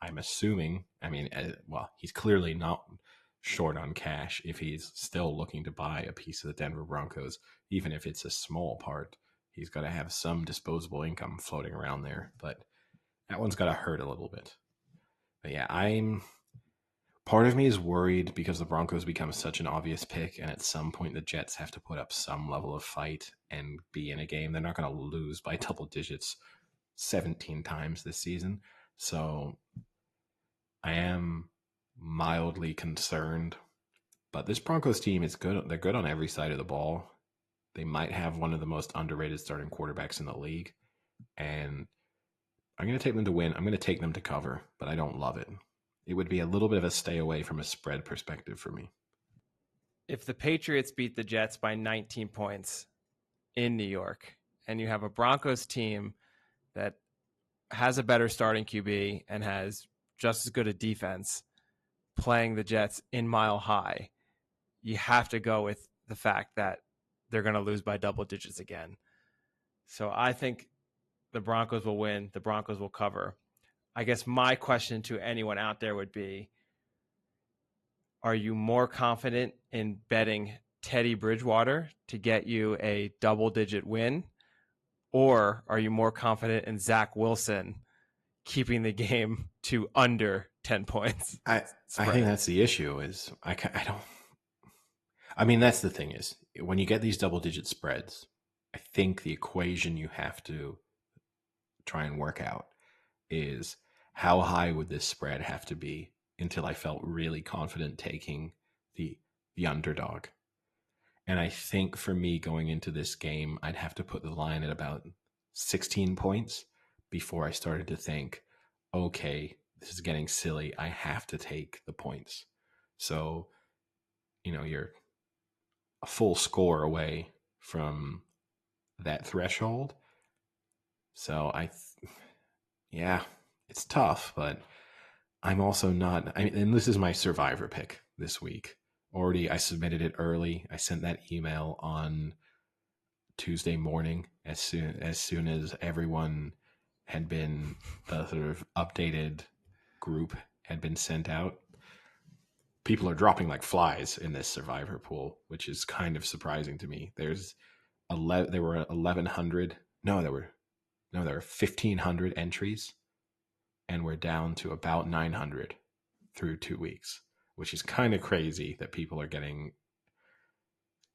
I'm assuming, he's clearly not short on cash if he's still looking to buy a piece of the Denver Broncos, even if it's a small part. He's got to have some disposable income floating around there, but that one's got to hurt a little bit. But yeah, part of me is worried because the Broncos become such an obvious pick, and at some point the Jets have to put up some level of fight and be in a game. They're not going to lose by double digits 17 times this season. So I am mildly concerned, but this Broncos team is good. They're good on every side of the ball. They might have one of the most underrated starting quarterbacks in the league, and I'm going to take them to win. I'm going to take them to cover, but I don't love it. It would be a little bit of a stay away from a spread perspective for me. If the Patriots beat the Jets by 19 points in New York, and you have a Broncos team that has a better starting QB and has just as good a defense playing the Jets in Mile High, you have to go with the fact that they're going to lose by double digits again. So I think the Broncos will win. The Broncos will cover. I guess my question to anyone out there would be, are you more confident in betting Teddy Bridgewater to get you a double-digit win, or are you more confident in Zach Wilson keeping the game to under 10 points? I think that's the issue. Is I don't. I mean, that's the thing is when you get these double-digit spreads, I think the equation you have to try and work out is how high would this spread have to be until I felt really confident taking the underdog. And I think for me going into this game, I'd have to put the line at about 16 points before I started to think, okay, this is getting silly. I have to take the points. So, you're a full score away from that threshold. So yeah, it's tough, but I'm also not, and this is my survivor pick this week. Already, I submitted it early. I sent that email on Tuesday morning as soon as everyone had been, the sort of updated group had been sent out. People are dropping like flies in this survivor pool, which is kind of surprising to me. There were 1,100. No, there were 1,500 entries, and we're down to about 900 through 2 weeks, which is kind of crazy that people are getting.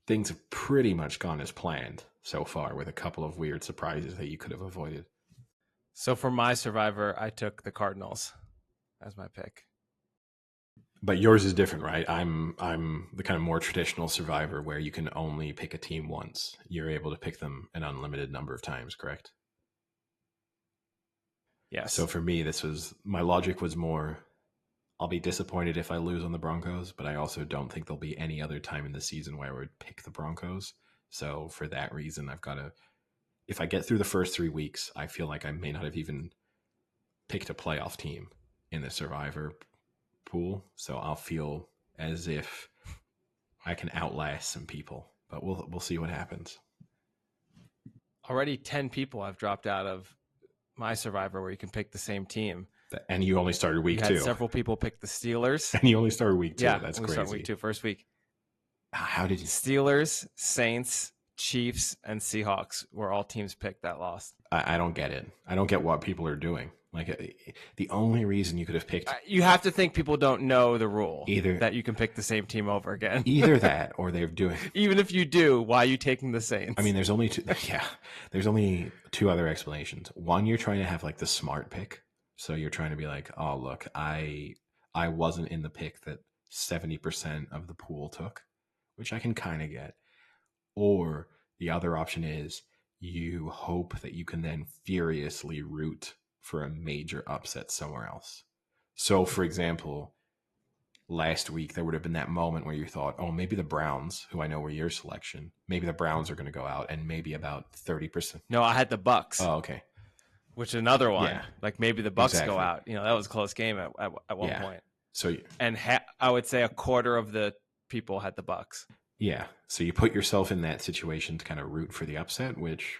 Things have pretty much gone as planned so far, with a couple of weird surprises that you could have avoided. So for my survivor, I took the Cardinals as my pick. But yours is different, right? I'm the kind of more traditional survivor where you can only pick a team once. You're able to pick them an unlimited number of times, correct? Yes. So for me, my logic was more, I'll be disappointed if I lose on the Broncos, but I also don't think there'll be any other time in the season where I would pick the Broncos. So for that reason, I've got to, if I get through the first 3 weeks, I feel like I may not have even picked a playoff team in the survivor pool. So I'll feel as if I can outlast some people, but we'll see what happens. Already 10 people have dropped out of my survivor where you can pick the same team. And you only started week 2. Several people pick the Steelers. And you only started week 2. Yeah, that's we crazy. start week 2, first week. How did you? Steelers, Saints, Chiefs, and Seahawks were all teams picked that lost. I don't get it. I don't get what people are doing. Like, the only reason you could have picked... You have to think people don't know the rule. Either that you can pick the same team over again. Either that, or they're doing... Even if you do, why are you taking the Saints? I mean, there's only two... Yeah, there's only 2 other explanations. One, you're trying to have, like, the smart pick. So you're trying to be like, oh, look, I wasn't in the pick that 70% of the pool took, which I can kind of get. Or the other option is you hope that you can then furiously root for a major upset somewhere else. So, for example, last week there would have been that moment where you thought, oh, maybe the Browns, who I know were your selection, maybe the Browns are going to go out, and maybe about 30%. No, I had the Bucks. Oh, okay. Which is another one. Yeah. Like maybe the Bucks Exactly. go out. That was a close game at one point. So, and I would say a quarter of the people had the Bucks. Yeah. So you put yourself in that situation to kind of root for the upset, which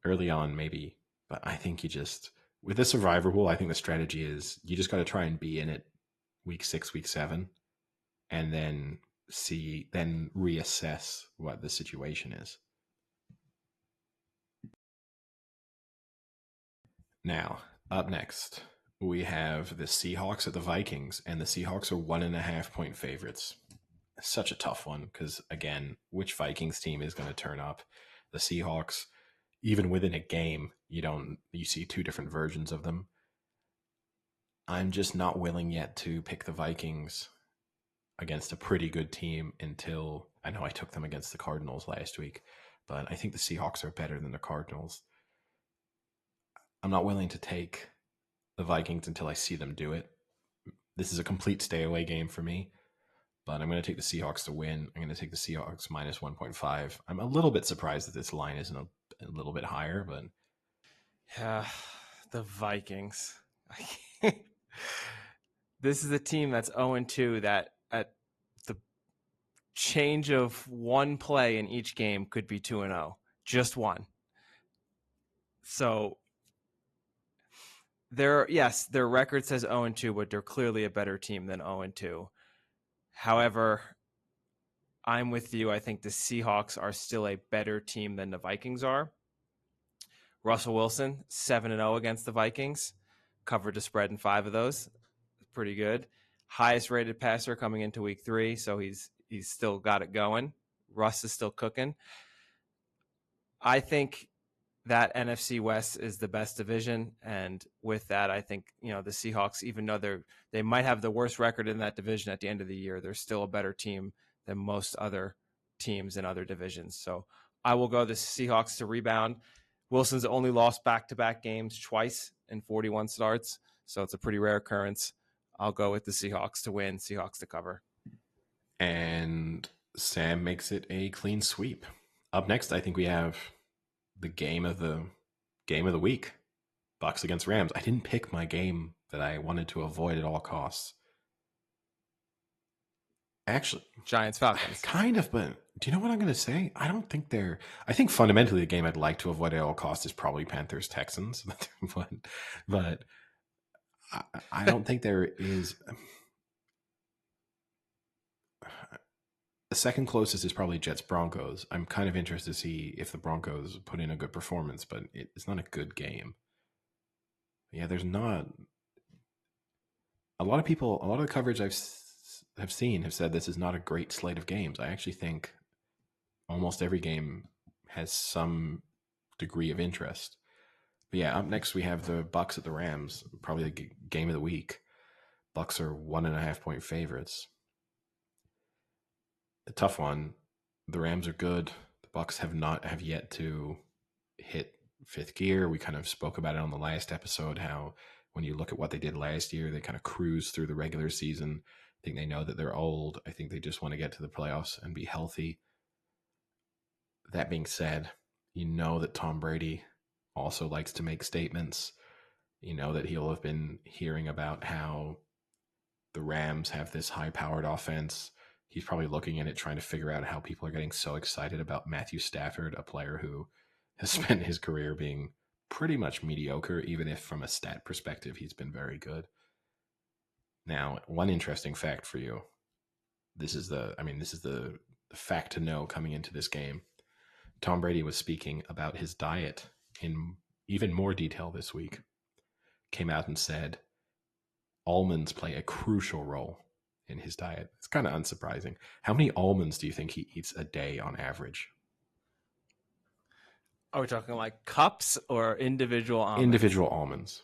early on maybe, but I think with the survivor pool, I think the strategy is you just got to try and be in it week 6, week 7, and then reassess what the situation is. Now, up next, we have the Seahawks at the Vikings, and the Seahawks are 1.5 point favorites. Such a tough one because, again, which Vikings team is going to turn up? The Seahawks, even within a game, you see 2 different versions of them. I'm just not willing yet to pick the Vikings against a pretty good team until I know I took them against the Cardinals last week, but I think the Seahawks are better than the Cardinals. I'm not willing to take the Vikings until I see them do it. This is a complete stay away game for me, but I'm going to take the Seahawks to win. I'm going to take the Seahawks minus 1.5. I'm a little bit surprised that this line isn't a little bit higher, but Yeah, the Vikings. This is a team that's 0-2 that at the change of one play in each game could be 2-0. Just one. So their record says 0-2, but they're clearly a better team than 0-2. However, I'm with you. I think the Seahawks are still a better team than the Vikings are. Russell Wilson, 7-0 against the Vikings, covered the spread in 5 of those. Pretty good. Highest rated passer coming into week 3, so he's still got it going. Russ is still cooking. I think that NFC West is the best division, and with that, I think the Seahawks, even though they might have the worst record in that division at the end of the year, they're still a better team than most other teams in other divisions. So I will go the Seahawks to rebound. Wilson's only lost back-to-back games twice in 41 starts, so it's a pretty rare occurrence. I'll go with the Seahawks to win, Seahawks to cover. And Sam makes it a clean sweep. Up next, I think we have the game of the week. Bucks against Rams. I didn't pick my game that I wanted to avoid at all costs. Actually, Giants Falcons. Kind of, but do you know what I'm going to say? I don't think they're. I think fundamentally the game I'd like to avoid at all costs is probably Panthers Texans, but I don't think there is. The second closest is probably Jets Broncos. I'm kind of interested to see if the Broncos put in a good performance, but it's not a good game. Yeah, there's not a lot of people. A lot of the coverage have seen have said this is not a great slate of games. I actually think almost every game has some degree of interest. But yeah, up next we have the Bucks at the Rams, probably the game of the week. Bucks are 1.5 point favorites. A tough one. The Rams are good. The Bucks have yet to hit fifth gear. We kind of spoke about it on the last episode, how when you look at what they did last year, they kind of cruised through the regular season. I think they know that they're old. I think they just want to get to the playoffs and be healthy. That being said, you know that Tom Brady also likes to make statements. You know that he'll have been hearing about how the Rams have this high-powered offense. He's probably looking at it, trying to figure out how people are getting so excited about Matthew Stafford, a player who has spent his career being pretty much mediocre, even if from a stat perspective, he's been very good. Now, one interesting fact for you. This is the fact to know coming into this game. Tom Brady was speaking about his diet in even more detail this week. Came out and said almonds play a crucial role in his diet. It's kind of unsurprising. How many almonds do you think he eats a day on average? Are we talking like cups or individual almonds? Individual almonds.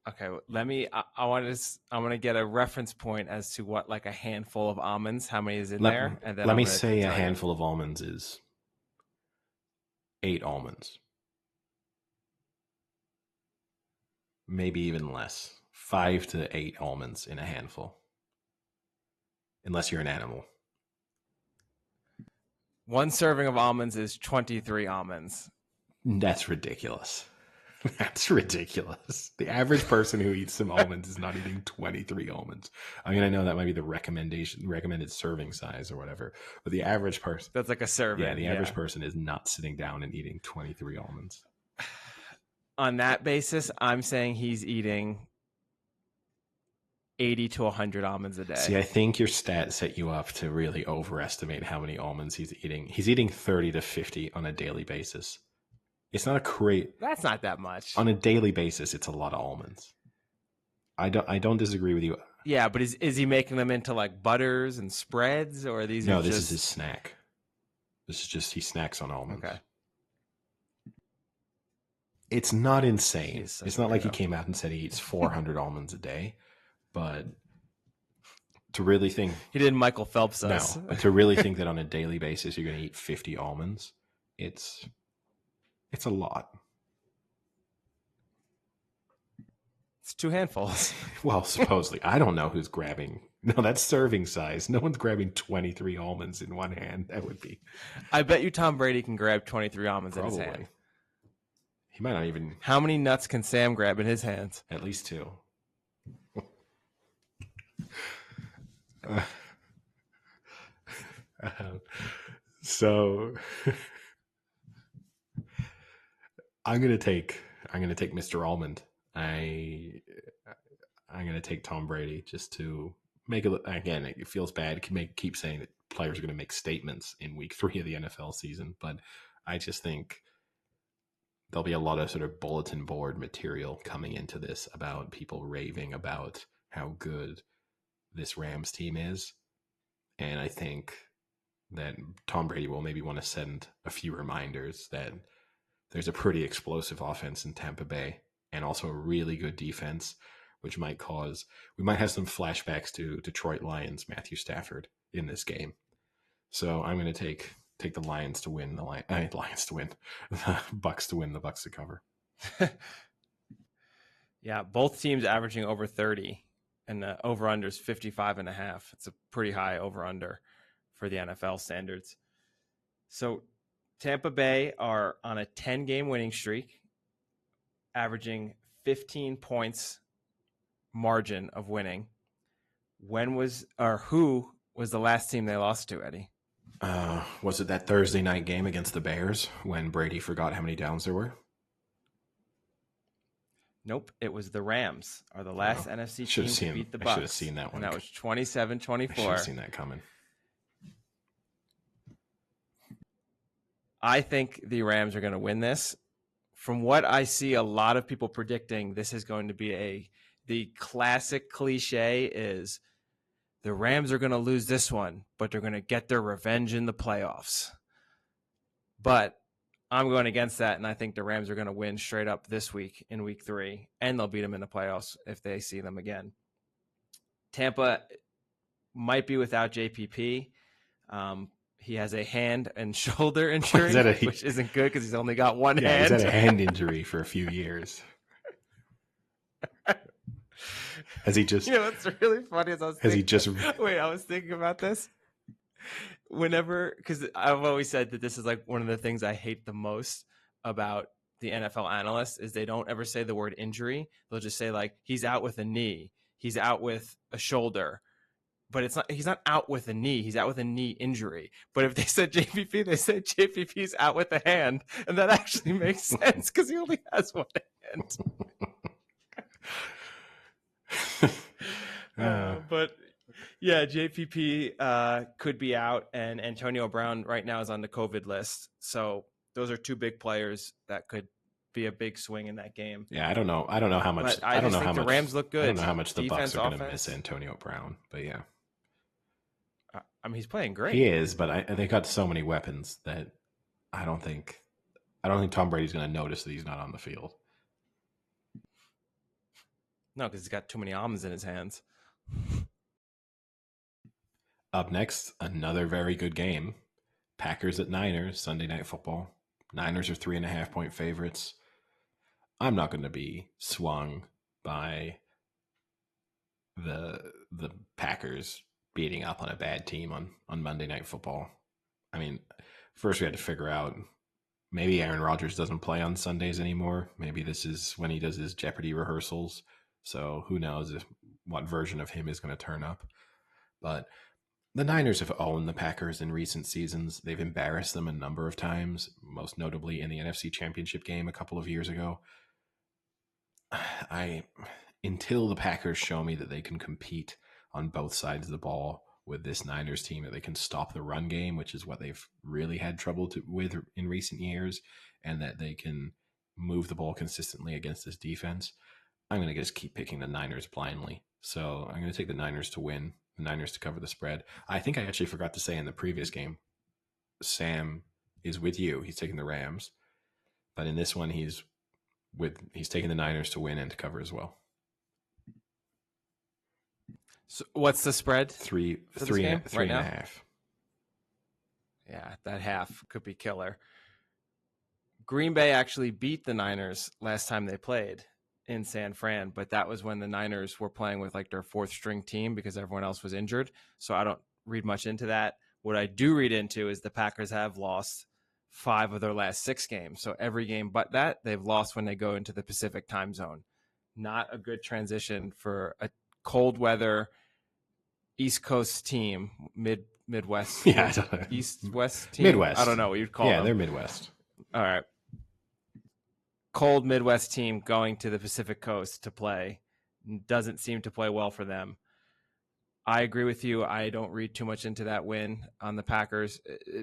Okay, let me. I want to get a reference point as to what like a handful of almonds. How many is in there? And then let me say a handful of almonds is 8 almonds, maybe even less. 5 to 8 almonds in a handful, unless you're an animal. One serving of almonds is 23 almonds. That's ridiculous. That's ridiculous. The average person who eats some almonds is not eating 23 almonds. I mean, I know that might be the recommended serving size or whatever, but the average person... That's like a serving. Yeah, the average person is not sitting down and eating 23 almonds. On that basis, I'm saying he's eating 80 to 100 almonds a day. See, I think your stats set you up to really overestimate how many almonds he's eating. He's eating 30 to 50 on a daily basis. It's not a crate. That's not that much. On a daily basis, it's a lot of almonds. I don't disagree with you. Yeah, but is he making them into like butters and spreads, or are these? No, this is his snack. This is just he snacks on almonds. Okay. It's not insane. It's not like he came out and said he eats 400 almonds a day, but to really think he didn't Michael Phelps us. No, but to really think that on a daily basis you're going to eat 50 almonds, it's a lot. It's 2 handfuls. Well, supposedly. I don't know who's grabbing. No, that's serving size. No one's grabbing 23 almonds in one hand. That would be. I bet you Tom Brady can grab 23 almonds in his hand. He might not even. How many nuts can Sam grab in his hands? At least 2. So I'm gonna take Mr. Almond. I'm gonna take Tom Brady just to make it. Again, it feels bad. It can keep saying that players are gonna make statements in week 3 of the NFL season, but I just think there'll be a lot of sort of bulletin board material coming into this about people raving about how good this Rams team is. And I think that Tom Brady will maybe want to send a few reminders that there's a pretty explosive offense in Tampa Bay and also a really good defense, which might cause we might have some flashbacks to Detroit Lions Matthew Stafford in this game. So I'm going to take the Lions to win. Lions to win. The Bucks to win. The Bucks to cover. Yeah, both teams averaging over 30, and the over-under is 55.5. It's a pretty high over-under for the NFL standards. So Tampa Bay are on a 10-game winning streak, averaging 15 points margin of winning. Who was the last team they lost to, Eddie? Was it that Thursday night game against the Bears when Brady forgot how many downs there were? Nope, it was the Rams, are the last NFC team to beat the Bucks. I should have seen that one. And that was 27-24. I should have seen that coming. I think the Rams are going to win this. From what I see, a lot of people predicting this is going to be the classic cliche is the Rams are going to lose this one, but they're going to get their revenge in the playoffs. But I'm going against that, and I think the Rams are going to win straight up this week in week 3, and they'll beat them in the playoffs if they see them again. Tampa might be without JPP. He has a hand and shoulder injury, which isn't good because he's only got one hand. He's had a hand injury for a few years. Has he just? What's really funny is I was thinking about this. Because I've always said that this is like one of the things I hate the most about the NFL analysts is they don't ever say the word injury. They'll just say like he's out with a knee, he's out with a shoulder. But he's not out with a knee. He's out with a knee injury. But if they said JPP, they said JPP's out with a hand. And that actually makes sense because he only has one hand. But yeah, JPP could be out. And Antonio Brown right now is on the COVID list. So those are 2 big players that could be a big swing in that game. Yeah, I don't know how much. But I don't know how much the Rams look good. I don't know how much the Bucks are going to miss Antonio Brown. But yeah. I mean, he's playing great. He is, but they got so many weapons that I don't think Tom Brady's going to notice that he's not on the field. No, because he's got too many almonds in his hands. Up next, another very good game. Packers at Niners, Sunday Night Football. Niners are 3.5-point favorites. I'm not going to be swung by the Packers beating up on a bad team on Monday Night Football. I mean, first we had to figure out maybe Aaron Rodgers doesn't play on Sundays anymore. Maybe this is when he does his Jeopardy rehearsals. So who knows what version of him is going to turn up. But the Niners have owned the Packers in recent seasons. They've embarrassed them a number of times, most notably in the NFC Championship game a couple of years ago. Until the Packers show me that they can compete on both sides of the ball with this Niners team, that they can stop the run game, which is what they've really had trouble with in recent years, and that they can move the ball consistently against this defense, I'm going to just keep picking the Niners blindly. So I'm going to take the Niners to win, the Niners to cover the spread. I think I actually forgot to say in the previous game, Sam is with you. He's taking the Rams. But in this one, he's taking the Niners to win and to cover as well. So what's the spread? Three and a half. Yeah, that half could be killer. Green Bay actually beat the Niners last time they played in San Fran, but that was when the Niners were playing with like their 4th string team because everyone else was injured. So I don't read much into that. What I do read into is the Packers have lost 5 of their last 6 games. So every game but that, they've lost when they go into the Pacific time zone. Not a good transition for a cold weather East Coast team, Midwest, Yeah, East West team. Midwest. I don't know what you'd call them. them. They're Midwest. All right. Cold Midwest team going to the Pacific Coast to play doesn't seem to play well for them. I agree with you. I don't read too much into that win on the Packers.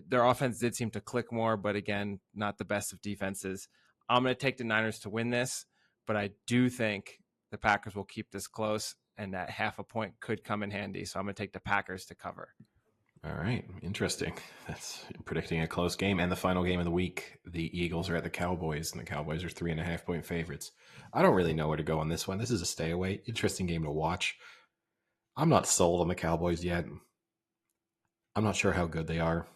Their offense did seem to click more, but again, not the best of defenses. I'm going to take the Niners to win this, but I do think the Packers will keep this close, and that half a point could come in handy. So I'm going to take the Packers to cover. All right. Interesting. That's predicting a close game. And the final game of the week, the Eagles are at the Cowboys, and the Cowboys are 3.5-point favorites. I don't really know where to go on this one. This is a stay away. Interesting game to watch. I'm not sold on the Cowboys yet. I'm not sure how good they are.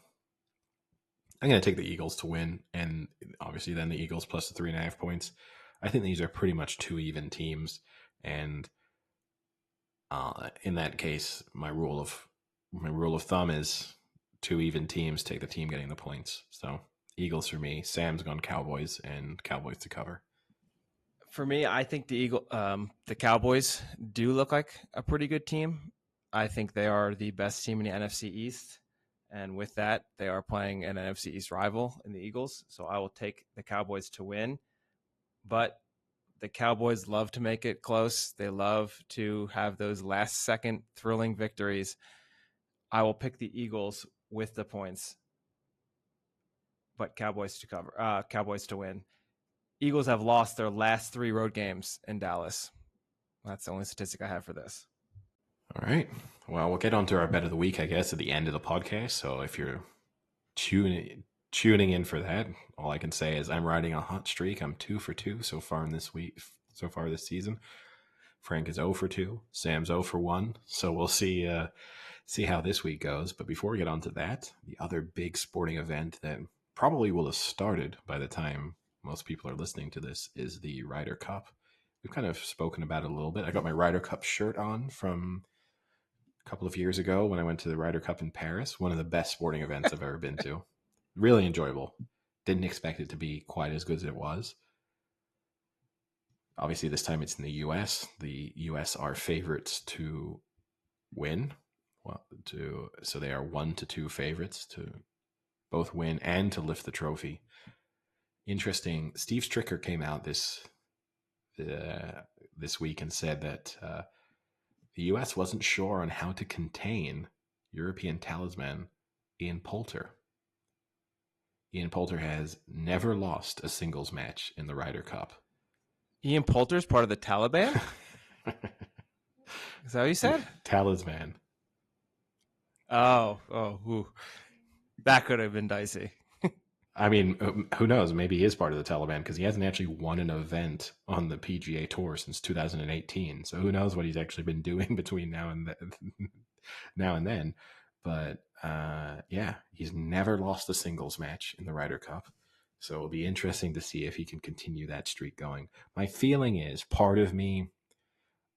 I'm going to take the Eagles to win, and obviously then the Eagles plus the 3.5 points. I think these are pretty much two even teams, and in that case, my rule of thumb is two even teams take the team getting the points. So Eagles for me. Sam's gone Cowboys, and Cowboys to cover. For me, I think the Cowboys do look like a pretty good team. I think they are the best team in the NFC East. And with that, they are playing an NFC East rival in the Eagles. So I will take the Cowboys to win. But the Cowboys love to make it close. They love to have those last-second thrilling victories. I will pick the Eagles with the points, but Cowboys to cover. Cowboys to win. Eagles have lost their last 3 road games in Dallas. That's the only statistic I have for this. All right. Well, we'll get on to our bet of the week, I guess, at the end of the podcast. So if you're tuning in for that, all I can say is I'm riding a hot streak. I'm 2 for 2 so far this season. Frank is 0 for 2. Sam's 0 for 1. So we'll see how this week goes. But before we get on to that, the other big sporting event that probably will have started by the time most people are listening to this is the Ryder Cup. We've kind of spoken about it a little bit. I got my Ryder Cup shirt on from a couple of years ago when I went to the Ryder Cup in Paris. One of the best sporting events I've ever been to. Really enjoyable. Didn't expect it to be quite as good as it was. Obviously, this time it's in the U.S. The U.S. are favorites to win. So they are 1-2 favorites to both win and to lift the trophy. Interesting. Steve Stricker came out this week and said that the U.S. wasn't sure on how to contain European talisman Ian Poulter. Ian Poulter has never lost a singles match in the Ryder Cup. Ian Poulter is part of the Taliban? Is that what you said? Talisman. Ooh. That could have been dicey. I mean, who knows? Maybe he is part of the Taliban because he hasn't actually won an event on the PGA Tour since 2018. So who knows what he's actually been doing between now and then. But yeah, he's never lost a singles match in the Ryder Cup. So it'll be interesting to see if he can continue that streak going. My feeling is, part of me,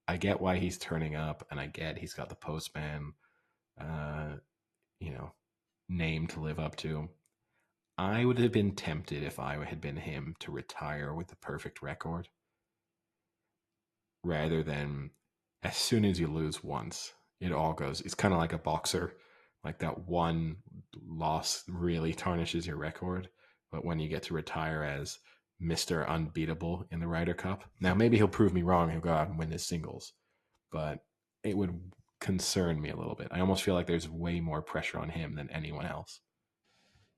I get why he's turning up, and I get he's got the postman, name to live up to. I would have been tempted if I had been him to retire with the perfect record rather than as soon as you lose once, it all goes. It's kind of like a boxer, like that one loss really tarnishes your record. But when you get to retire as Mr. Unbeatable in the Ryder Cup, now maybe he'll prove me wrong. He'll go out and win his singles, but it would concern me a little bit. I almost feel like there's way more pressure on him than anyone else.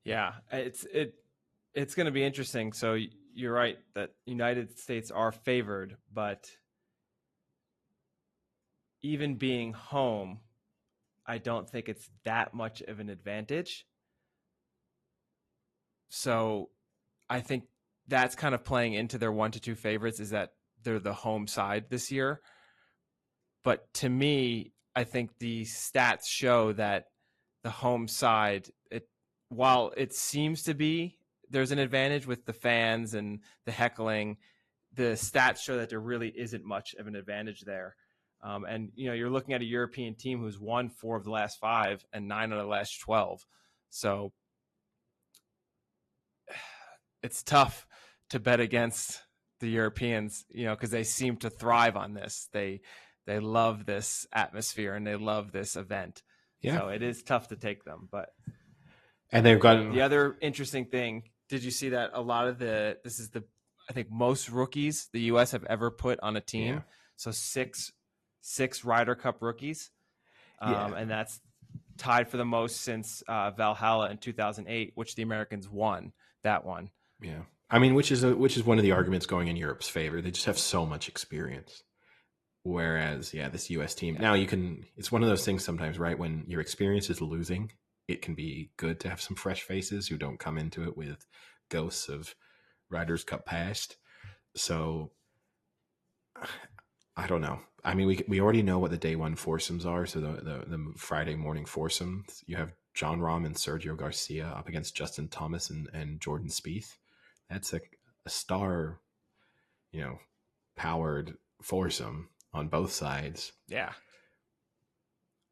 Yeah, it's going to be interesting. So you're right that United States are favored, but even being home, I don't think it's that much of an advantage. So I think that's kind of playing into their 1-2 favorites, is that they're the home side this year. But to me, I think the stats show that the home side, while it seems to be there's an advantage with the fans and the heckling, the stats show that there really isn't much of an advantage there. And you're looking at a European team who's won 4 of the last 5 and 9 of the last 12. So it's tough to bet against the Europeans, because they seem to thrive on this. They love this atmosphere and they love this event. Yeah. So it is tough to take them. But And they've got the other interesting thing, did you see that a lot of this is I think most rookies the U.S. have ever put on a team. Yeah. So six Ryder Cup rookies. And that's tied for the most since Valhalla in 2008, which the Americans won that one. Yeah. I mean, which is one of the arguments going in Europe's favor. They just have so much experience. Whereas, this U.S. team, now it's one of those things sometimes, right? When your experience is losing, it can be good to have some fresh faces who don't come into it with ghosts of Ryder's Cup past. So, I don't know. I mean, we already know what the day one foursomes are. So the Friday morning foursomes, you have John Rahm and Sergio Garcia up against Justin Thomas and Jordan Spieth. That's a star, powered foursome on both sides. Yeah.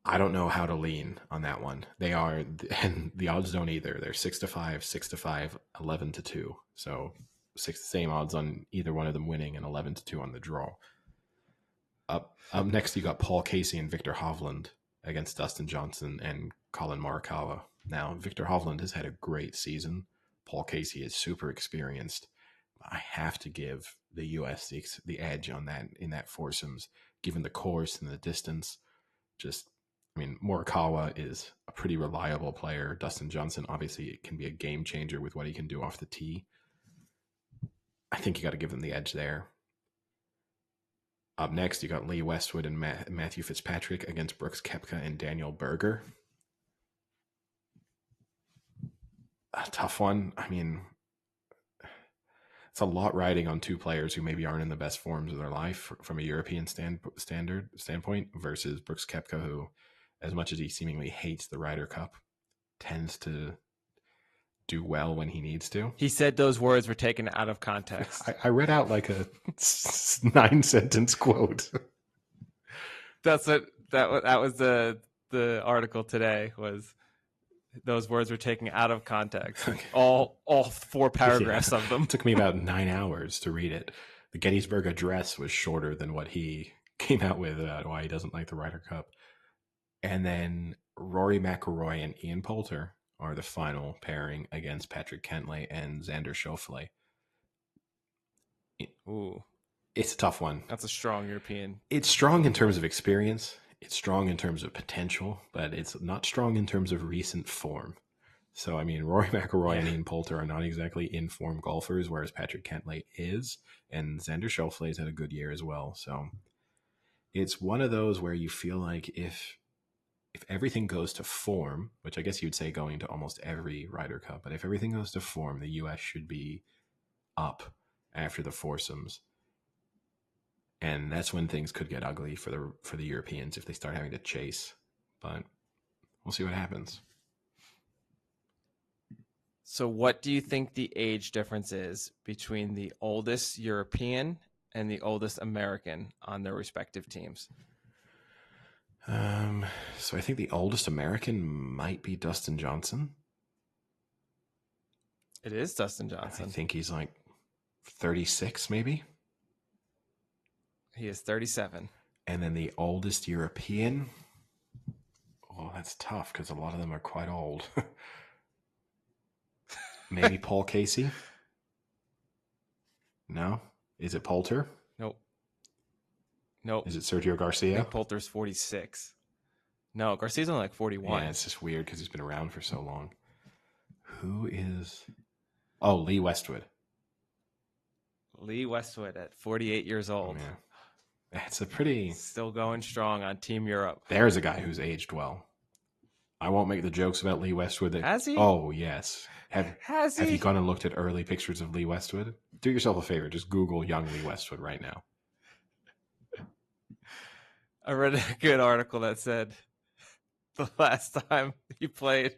I don't know how to lean on that one. They are, and the odds don't either. They're 6-5, 6-5, 11-2. So same odds on either one of them winning and 11-2 on the draw. Up next, you got Paul Casey and Victor Hovland against Dustin Johnson and Colin Morikawa. Now, Victor Hovland has had a great season. Paul Casey is super experienced. I have to give the U.S. the edge on that in that foursomes, given the course and the distance. Morikawa is a pretty reliable player. Dustin Johnson, obviously, can be a game changer with what he can do off the tee. I think you got to give them the edge there. Up next, you got Lee Westwood and Matthew Fitzpatrick against Brooks Koepka and Daniel Berger. A tough one. I mean, it's a lot riding on two players who maybe aren't in the best forms of their life from a European standpoint versus Brooks Koepka, who, as much as he seemingly hates the Ryder Cup, tends to do well when he needs to. He said those words were taken out of context. I read out like a 9-sentence quote. That's what that was the article today was. Those words were taken out of context. Okay. All 4 paragraphs of them. It took me about 9 hours to read it. The Gettysburg Address was shorter than what he came out with about why he doesn't like the Ryder Cup. And then Rory McIlroy and Ian Poulter are the final pairing against Patrick Cantlay and Xander Schauffele. Ooh. It's a tough one. That's a strong European. It's strong in terms of experience. It's strong in terms of potential, but it's not strong in terms of recent form. So, Rory McIlroy and Ian Poulter are not exactly in-form golfers, whereas Patrick Cantlay is, and Xander Schauffele's had a good year as well. So, it's one of those where you feel like if everything goes to form, which I guess you'd say going to almost every Ryder Cup, but if everything goes to form, the U.S. should be up after the foursomes. And that's when things could get ugly for the Europeans if they start having to chase. But we'll see what happens. So what do you think the age difference is between the oldest European and the oldest American on their respective teams? So I think the oldest American might be Dustin Johnson. It is Dustin Johnson. I think he's like 36 maybe. He is 37. And then the oldest European. Oh, that's tough because a lot of them are quite old. Maybe Paul Casey? No? Is it Poulter? Nope. Is it Sergio Garcia? I think Poulter's 46. No, Garcia's only like 41. Yeah, it's just weird because he's been around for so long. Who is... Oh, Lee Westwood. Lee Westwood at 48 years old. Oh, yeah. That's a pretty... Still going strong on Team Europe. There's a guy who's aged well. I won't make the jokes about Lee Westwood. Has he? Oh, yes. Has he? Have you gone and looked at early pictures of Lee Westwood? Do yourself a favor. Just Google young Lee Westwood right now. I read a good article that said the last time he played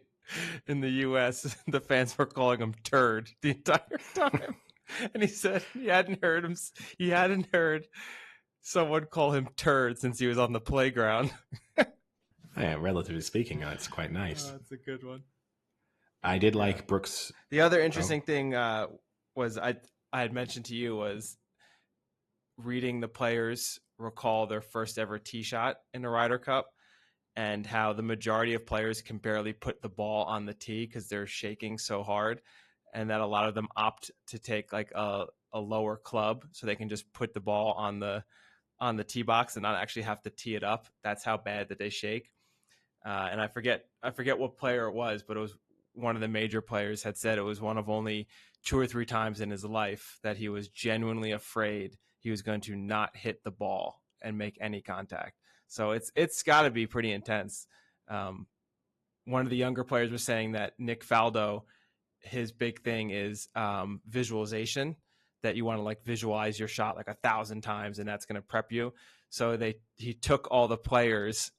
in the U.S., the fans were calling him turd the entire time. And he said he hadn't heard someone call him turd since he was on the playground. Yeah, relatively speaking, it's quite nice. Oh, that's a good one. I did like Brooks. The other interesting thing was I had mentioned to you was reading the players recall their first ever tee shot in the Ryder Cup, and how the majority of players can barely put the ball on the tee because they're shaking so hard, and that a lot of them opt to take like a lower club so they can just put the ball on the tee box and not actually have to tee it up. That's how bad that they shake. And I forget what player it was, but it was one of the major players had said it was one of only 2 or 3 times in his life that he was genuinely afraid he was going to not hit the ball and make any contact. So it's got to be pretty intense. One of the younger players was saying that Nick Faldo, his big thing is visualization, that you want to like visualize your shot like 1,000 times, and that's going to prep you. So he took all the players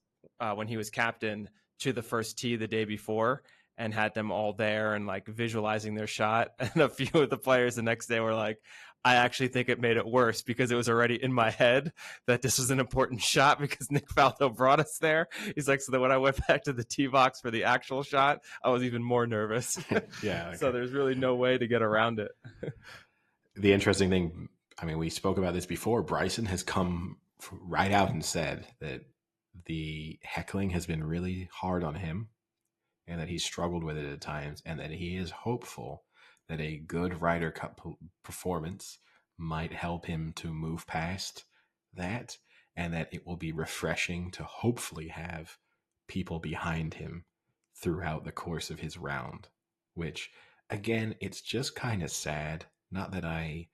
when he was captain to the first tee the day before and had them all there and like visualizing their shot. And a few of the players the next day were like, I actually think it made it worse because it was already in my head that this was an important shot because Nick Faldo brought us there. He's like, so that when I went back to the tee box for the actual shot, I was even more nervous. Yeah. Okay. So there's really no way to get around it. The interesting thing, I mean, we spoke about this before. Bryson has come right out and said that the heckling has been really hard on him and that he's struggled with it at times, and that he is hopeful that a good Ryder Cup performance might help him to move past that, and that it will be refreshing to hopefully have people behind him throughout the course of his round, which, again, it's just kind of sad. Not that I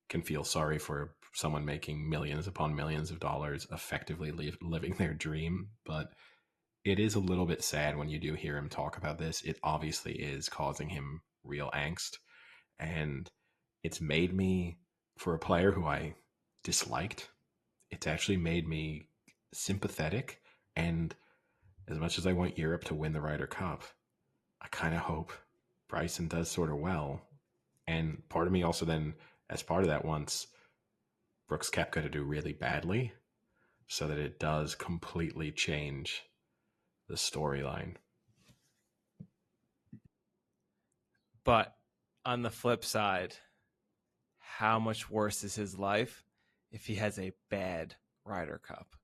can feel sorry for someone making millions upon millions of dollars effectively living their dream, but it is a little bit sad when you do hear him talk about this. It obviously is causing him real angst, and it's made me, for a player who I disliked, it's actually made me sympathetic. And as much as I want Europe to win the Ryder Cup, I kind of hope Bryson does sort of well. And part of me also then, as part of that, wants Brooks Koepka to do really badly so that it does completely change the storyline. But on the flip side, how much worse is his life if he has a bad Ryder Cup?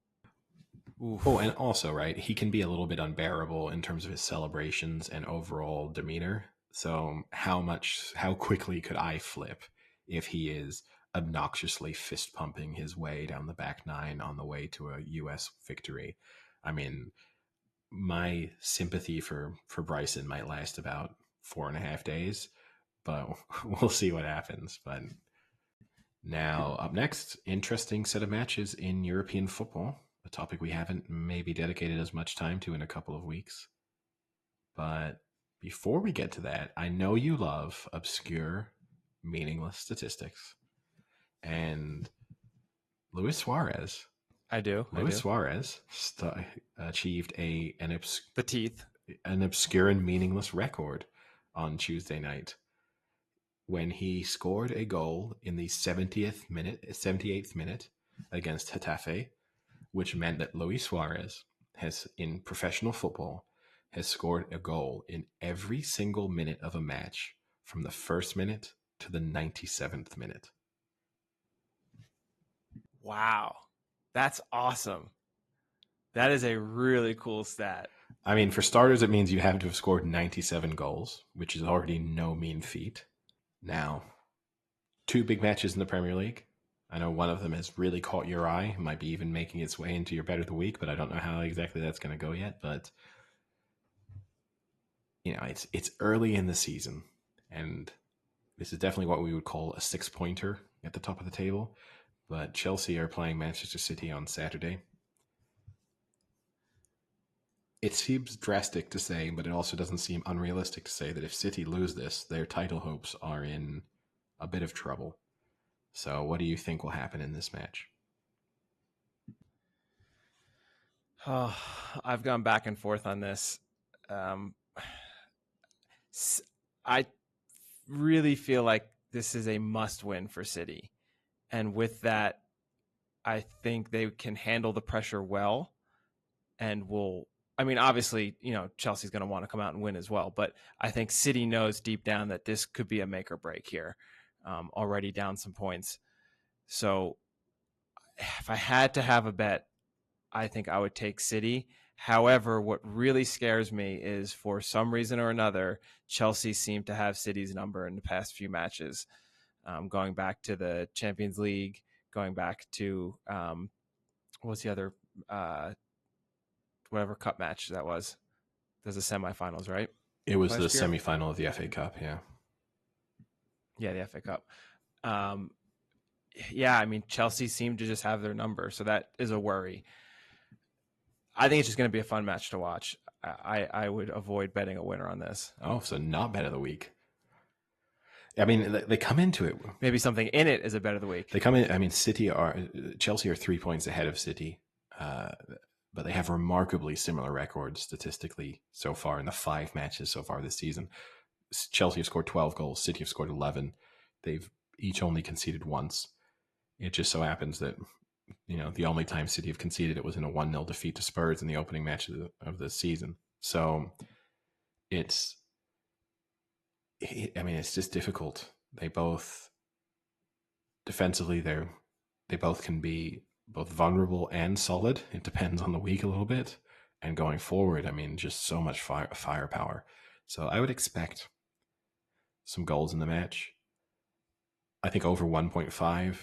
Oof. Oh, and also, right, he can be a little bit unbearable in terms of his celebrations and overall demeanor. So how quickly could I flip if he is obnoxiously fist pumping his way down the back nine on the way to a U.S. victory? I mean, my sympathy for Bryson might last about 4.5 days, but we'll see what happens. But now, up next, interesting set of matches in European football, a topic we haven't maybe dedicated as much time to in a couple of weeks. But before we get to that, I know you love obscure, meaningless statistics. And Luis Suarez. I do. Suarez achieved the teeth, an obscure and meaningless record on Tuesday night when he scored a goal in the 78th minute against Getafe, which meant that Luis Suarez has, in professional football, has scored a goal in every single minute of a match from the first minute to the 97th minute. Wow. That's awesome. That is a really cool stat. I mean, for starters, it means you have to have scored 97 goals, which is already no mean feat. Now, 2 big matches in the Premier League. I know one of them has really caught your eye. It might be even making its way into your bet of the week, but I don't know how exactly that's going to go yet. But, you know, it's early in the season, and this is definitely what we would call a 6-pointer at the top of the table. But Chelsea are playing Manchester City on Saturday. It seems drastic to say, but it also doesn't seem unrealistic to say that if City lose this, their title hopes are in a bit of trouble. So what do you think will happen in this match? Oh, I've gone back and forth on this. I really feel like this is a must-win for City. And with that, I think they can handle the pressure well and will... I mean, obviously, you know, Chelsea's going to want to come out and win as well. But I think City knows deep down that this could be a make or break here. already down some points. So if I had to have a bet, I think I would take City. However, what really scares me is for some reason or another, Chelsea seem to have City's number in the past few matches, going back to the Champions League, going back to what's the other whatever cup match that was. There's the semifinals, right? It was the Last year? semifinal of the FA Cup. Yeah. Yeah, the FA Cup. Yeah, I mean, Chelsea seemed to just have their number, so that is a worry. I think it's just going to be a fun match to watch. I would avoid betting a winner on this. Oh, so not bet of the week. I mean, they come into it. Maybe something in it is a bet of the week. They come in. I mean, Chelsea are 3 points ahead of City, but they have remarkably similar records statistically so far in the 5 matches so far this season. Chelsea have scored 12 goals. City have scored 11. They've each only conceded once. It just so happens that the only time City have conceded it was in a 1-0 defeat to Spurs in the opening match of the season. So it's just difficult. They both defensively they both can be both vulnerable and solid. It depends on the week a little bit. And going forward, I mean, just so much firepower. So I would expect some goals in the match. I think over 1.5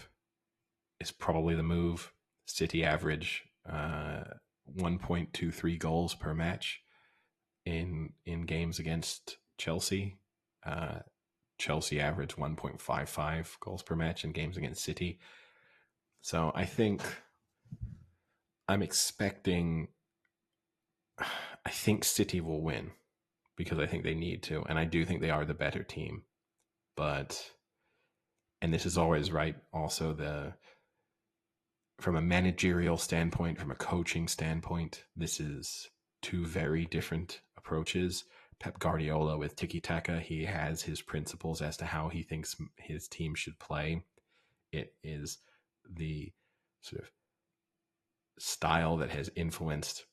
is probably the move. City average 1.23 goals per match in games against Chelsea. Chelsea average 1.55 goals per match in games against City. So I think I think City will win because I think they need to, and I do think they are the better team. And this is always right. Also, from a managerial standpoint, from a coaching standpoint, this is 2 very different approaches. Pep Guardiola with tiki-taka, he has his principles as to how he thinks his team should play. It is the sort of style that has influenced,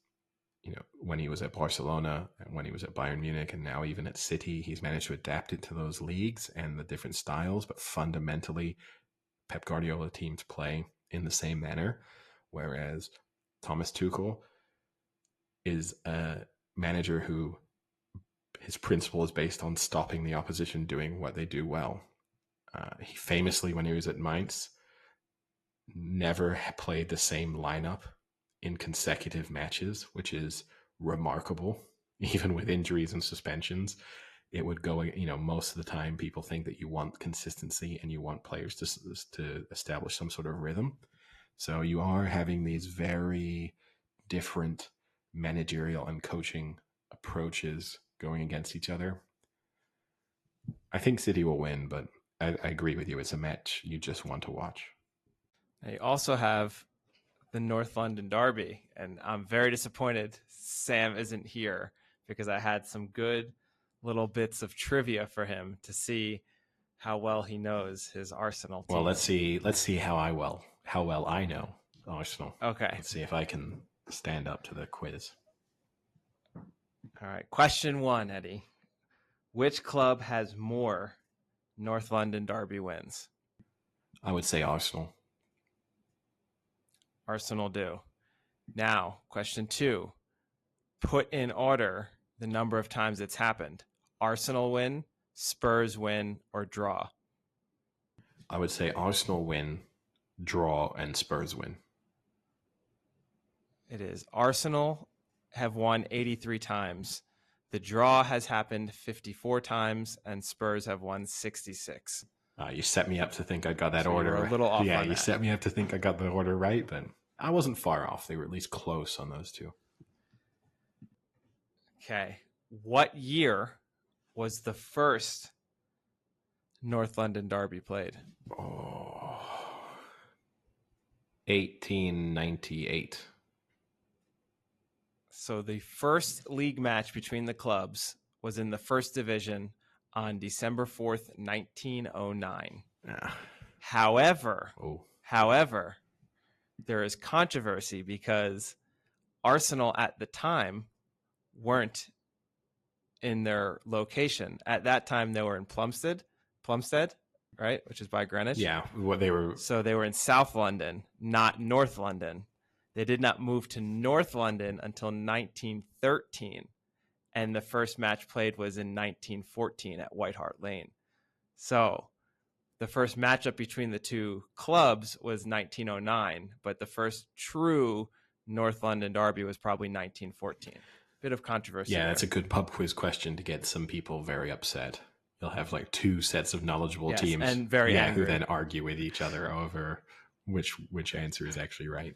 when he was at Barcelona and when he was at Bayern Munich and now even at City, he's managed to adapt it to those leagues and the different styles. But fundamentally, Pep Guardiola teams play in the same manner, whereas Thomas Tuchel is a manager who his principle is based on stopping the opposition doing what they do well. He famously, when he was at Mainz, never played the same lineup in consecutive matches, which is remarkable, even with injuries and suspensions. It would go, most of the time people think that you want consistency and you want players to establish some sort of rhythm. So you are having these very different managerial and coaching approaches going against each other. I think City will win, but I agree with you. It's a match you just want to watch. They also have the North London Derby, and I'm very disappointed Sam isn't here because I had some good little bits of trivia for him to see how well he knows his Arsenal team. Well, let's see how well I know Arsenal. Okay. Let's see if I can stand up to the quiz. All right. Question 1, Eddie. Which club has more North London Derby wins? I would say Arsenal. Arsenal do. Now, question 2. Put in order the number of times it's happened. Arsenal win, Spurs win, or draw? I would say Arsenal win, draw, and Spurs win. It is. Arsenal have won 83 times. The draw has happened 54 times, and Spurs have won 66. You set me up to think I got that So order. you were a little off yeah, on you that. set me up to think I got the order right, but I wasn't far off. They were at least close on those 2. Okay. What year was the first North London Derby played? 1898. So the first league match between the clubs was in the first division on December 4th, 1909. Yeah. However, there is controversy because Arsenal at the time weren't in their location. At that time, they were in Plumstead. right? Which is by Greenwich. Yeah, what they were. So they were in South London, not North London. They did not move to North London until 1913. And the first match played was in 1914 at White Hart Lane. So the first matchup between the two clubs was 1909, but the first true North London derby was probably 1914. Bit of controversy. Yeah, that's a good pub quiz question to get some people very upset. You'll have like two sets of knowledgeable teams, and very angry, who then argue with each other over which answer is actually right.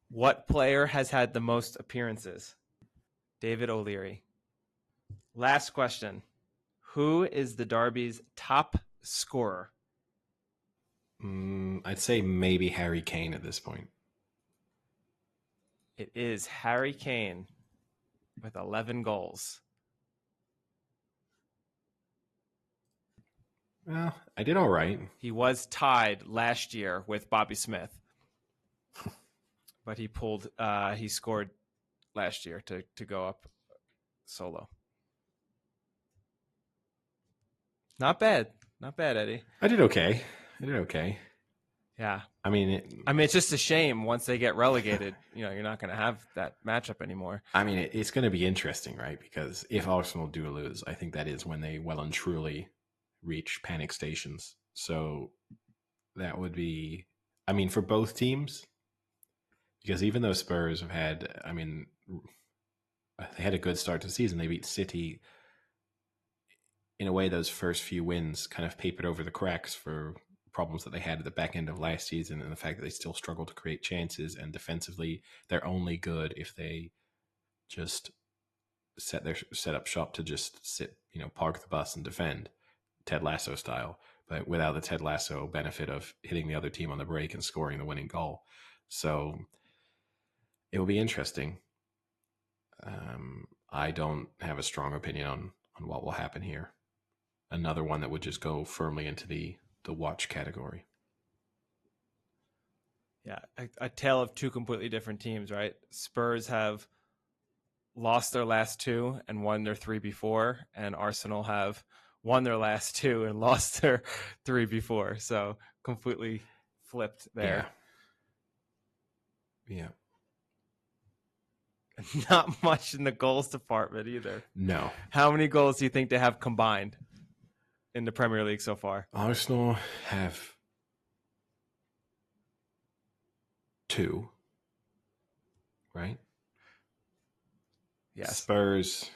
What player has had the most appearances? David O'Leary. Last question. Who is the Derby's top scorer? I'd say maybe Harry Kane at this point. It is Harry Kane with 11 goals. Well, I did all right. He was tied last year with Bobby Smith, but he scored last year to go up solo. Not bad, Eddie. I did okay. Yeah. I mean, it's just a shame once they get relegated, you're not going to have that matchup anymore. I mean, it's going to be interesting, right? Because if Arsenal do lose, I think that is when they well and truly reach panic stations. So that would be, for both teams, because even though Spurs have had, they had a good start to the season. They beat City. In a way, those first few wins kind of papered over the cracks for problems that they had at the back end of last season, and the fact that they still struggle to create chances, and defensively they're only good if they just set up shop to just sit, park the bus and defend, Ted Lasso style, but without the Ted Lasso benefit of hitting the other team on the break and scoring the winning goal. So it will be interesting. I don't have a strong opinion on what will happen here. Another one that would just go firmly into the watch category. Yeah, a tale of two completely different teams, right? Spurs have lost their last two and won their three before, and Arsenal have won their last two and lost their three before. So completely flipped there. Yeah. Not much in the goals department either. No. How many goals do you think they have combined in the Premier League so far? Arsenal have 2, right? Yes. Spurs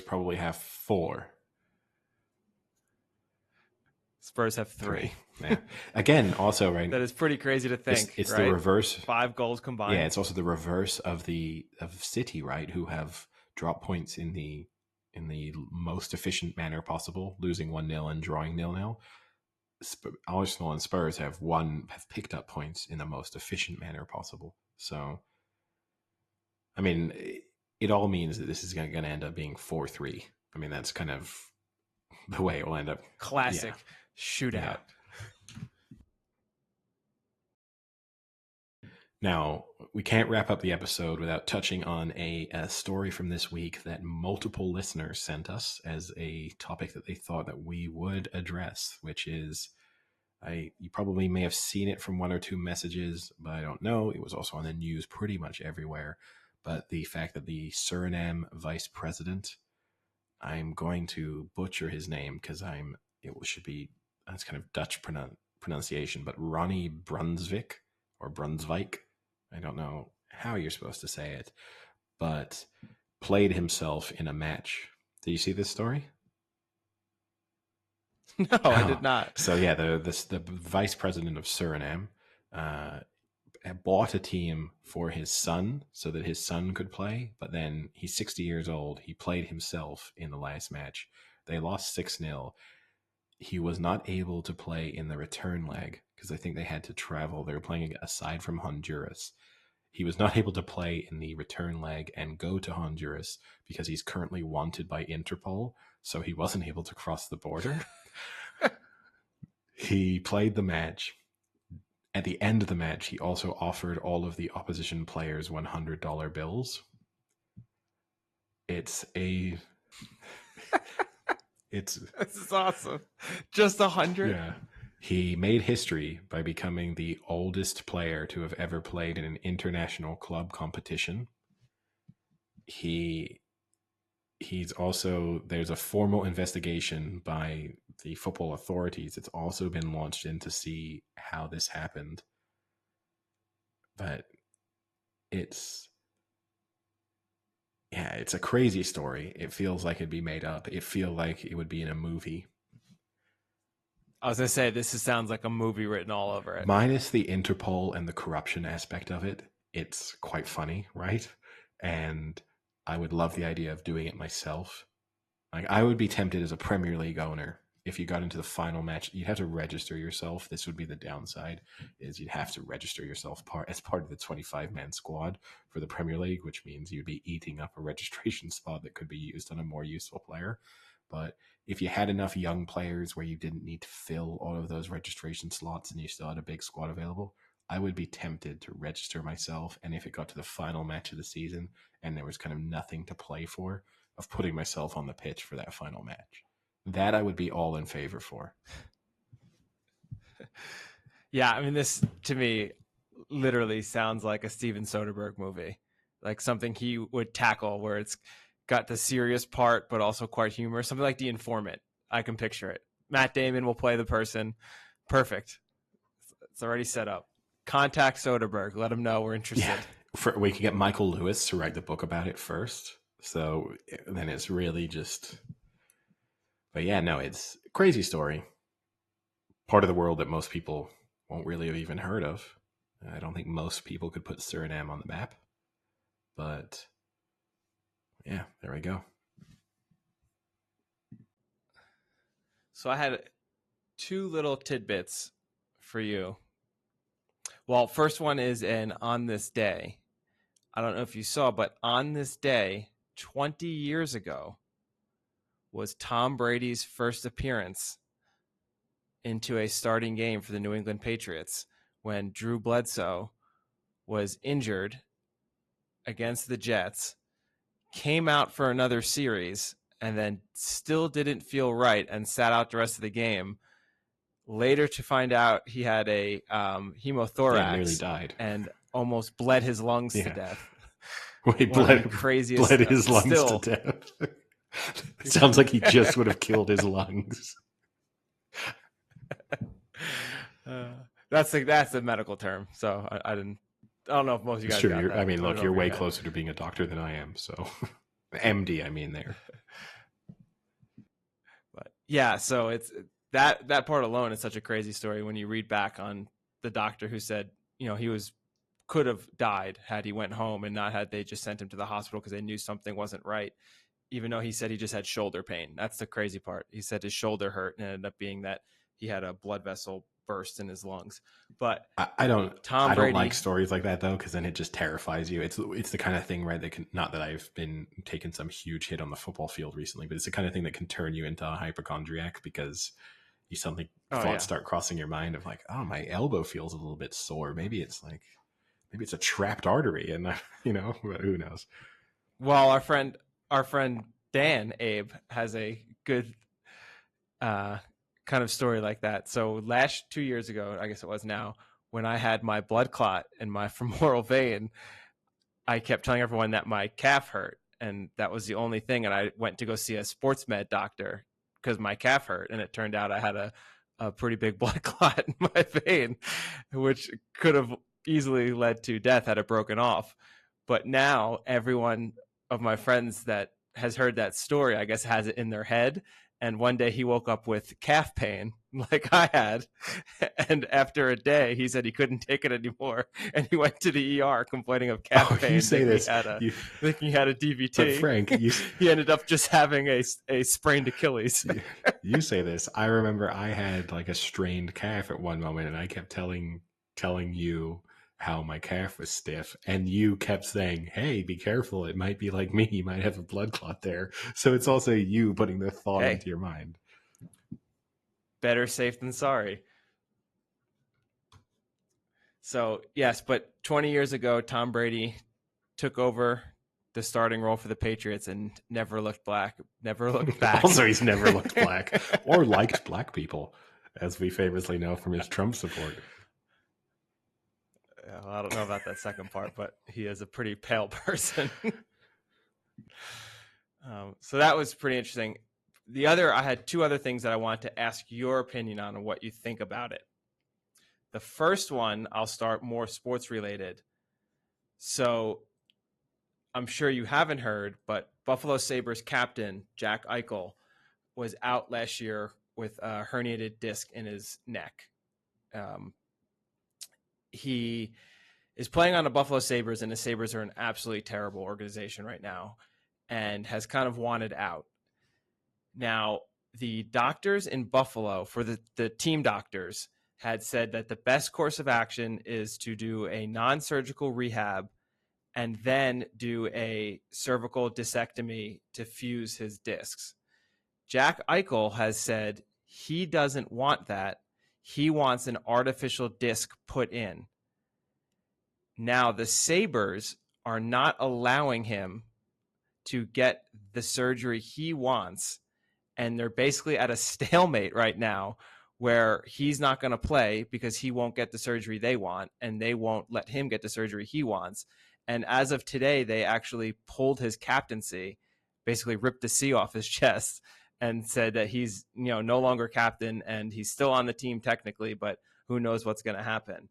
probably have 4. Spurs have 3. Yeah. Again, also, right? That is pretty crazy to think. It's right? the reverse. 5 goals combined. Yeah, it's also the reverse of City, right? Who have dropped points in the most efficient manner possible, losing 1-0 and drawing 0-0. Arsenal and Spurs have picked up points in the most efficient manner possible. So, it all means that this is going to end up being 4-3. That's kind of the way it will end up. Classic shootout. Yeah. Now, we can't wrap up the episode without touching on a story from this week that multiple listeners sent us as a topic that they thought that we would address, which is, you probably may have seen it from 1 or 2 messages, but I don't know. It was also on the news pretty much everywhere. But the fact that the Suriname vice president, I'm going to butcher his name because that's kind of Dutch pronunciation, but Ronnie Brunsvik or Brunswijk, I don't know how you're supposed to say it, but played himself in a match. Did you see this story? No, I did not. So yeah, the vice president of Suriname bought a team for his son so that his son could play, but then he's 60 years old. He played himself in the last match. They lost 6-0. He was not able to play in the return leg because I think they had to travel. They were playing aside from Honduras. He was not able to play in the return leg and go to Honduras because he's currently wanted by Interpol, so he wasn't able to cross the border. He played the match. At the end of the match, he also offered all of the opposition players $100 bills. It's It's This is awesome. Just 100. yeah. He made history by becoming the oldest player to have ever played in an international club competition. He he's also there's a formal investigation by the football authorities. It's also been launched in to see how this happened. But it's yeah, it's a crazy story. It feels like it'd be made up. It feels like it would be in a movie. I was gonna say sounds like a movie written all over it. Minus the Interpol and the corruption aspect of it, it's quite funny, right? And I would love the idea of doing it myself. Like I would be tempted as a Premier League owner if you got into the final match. You'd have to register yourself. This would be the downside: is you'd have to register yourself as part of the 25-man squad for the Premier League, which means you'd be eating up a registration spot that could be used on a more useful player. But if you had enough young players where you didn't need to fill all of those registration slots and you still had a big squad available, I would be tempted to register myself. And if it got to the final match of the season and there was kind of nothing to play for, of putting myself on the pitch for that final match. That I would be all in favor for. Yeah, I mean, this to me literally sounds like a Steven Soderbergh movie, like something he would tackle where it's got the serious part, but also quite humorous. Something like The Informant. I can picture it. Matt Damon will play the person. Perfect. It's already set up. Contact Soderbergh. Let him know we're interested. Yeah. We could get Michael Lewis to write the book about it first. So then it's really just. But yeah, no, it's a crazy story. Part of the world that most people won't really have even heard of. I don't think most people could put Suriname on the map. But yeah, there we go. So I had two little tidbits for you. Well, first one is on this day. I don't know if you saw, but on this day, 20 years ago, was Tom Brady's first appearance into a starting game for the New England Patriots when Drew Bledsoe was injured against the Jets, came out for another series, and then still didn't feel right and sat out the rest of the game. Later to find out he had a hemothorax, Yeah, nearly died and almost bled his lungs to death. Wait, bled his lungs to death. It sounds like he just would have killed his lungs. That's the medical term. So I don't know if most of you guys got that. I mean, look, you're way closer to being a doctor than I am. So MD, I mean there. But yeah, so it's that part alone is such a crazy story when you read back on the doctor who said, he could have died had he went home and not had they just sent him to the hospital because they knew something wasn't right, even though he said he just had shoulder pain. That's the crazy part. He said his shoulder hurt and it ended up being that he had a blood vessel burst in his lungs. But I don't like stories like that though, because then it just terrifies you. It's the kind of thing, right, that can, not that I've been taking some huge hit on the football field recently, but it's the kind of thing that can turn you into a hypochondriac because you suddenly thoughts start crossing your mind of like, oh, my elbow feels a little bit sore. Maybe it's a trapped artery, and who knows? Well, our friend Dan Abe has a good kind of story like that. So 2 years ago, I guess it was now, when I had my blood clot in my femoral vein, I kept telling everyone that my calf hurt, and that was the only thing. And I went to go see a sports med doctor because my calf hurt, and it turned out I had a pretty big blood clot in my vein, which could have easily led to death had it broken off. But now everyone of my friends that has heard that story, I guess, has it in their head. And one day he woke up with calf pain like I had. And after a day, he said he couldn't take it anymore. And he went to the ER complaining of calf pain. You say this. Thinking he had a DVT. But Frank, he ended up just having a sprained Achilles. You say this. I remember I had like a strained calf at one moment, and I kept telling you how my calf was stiff, and you kept saying, hey, be careful, it might be like me, you might have a blood clot there. So it's also you putting the thought into your mind. Better safe than sorry. So yes, but 20 years ago, Tom Brady took over the starting role for the Patriots and never looked back. Also, he's never looked black or liked black people, as we famously know from his Trump support. Well, I don't know about that second part, but he is a pretty pale person. So that was pretty interesting. I had two other things that I wanted to ask your opinion on and what you think about it. The first one, I'll start more sports related. So I'm sure you haven't heard, but Buffalo Sabres captain Jack Eichel was out last year with a herniated disc in his neck. He is playing on the Buffalo Sabres, and the Sabres are an absolutely terrible organization right now and has kind of wanted out. Now, the doctors in Buffalo, for the team doctors, had said that the best course of action is to do a non-surgical rehab and then do a cervical discectomy to fuse his discs. Jack Eichel has said he doesn't want that. He wants an artificial disc put in. Now, the Sabres are not allowing him to get the surgery he wants, and they're basically at a stalemate right now where he's not going to play because he won't get the surgery they want, and they won't let him get the surgery he wants. And as of today, they actually pulled his captaincy, basically ripped the C off his chest, and said that he's no longer captain, and he's still on the team technically, but who knows what's going to happen.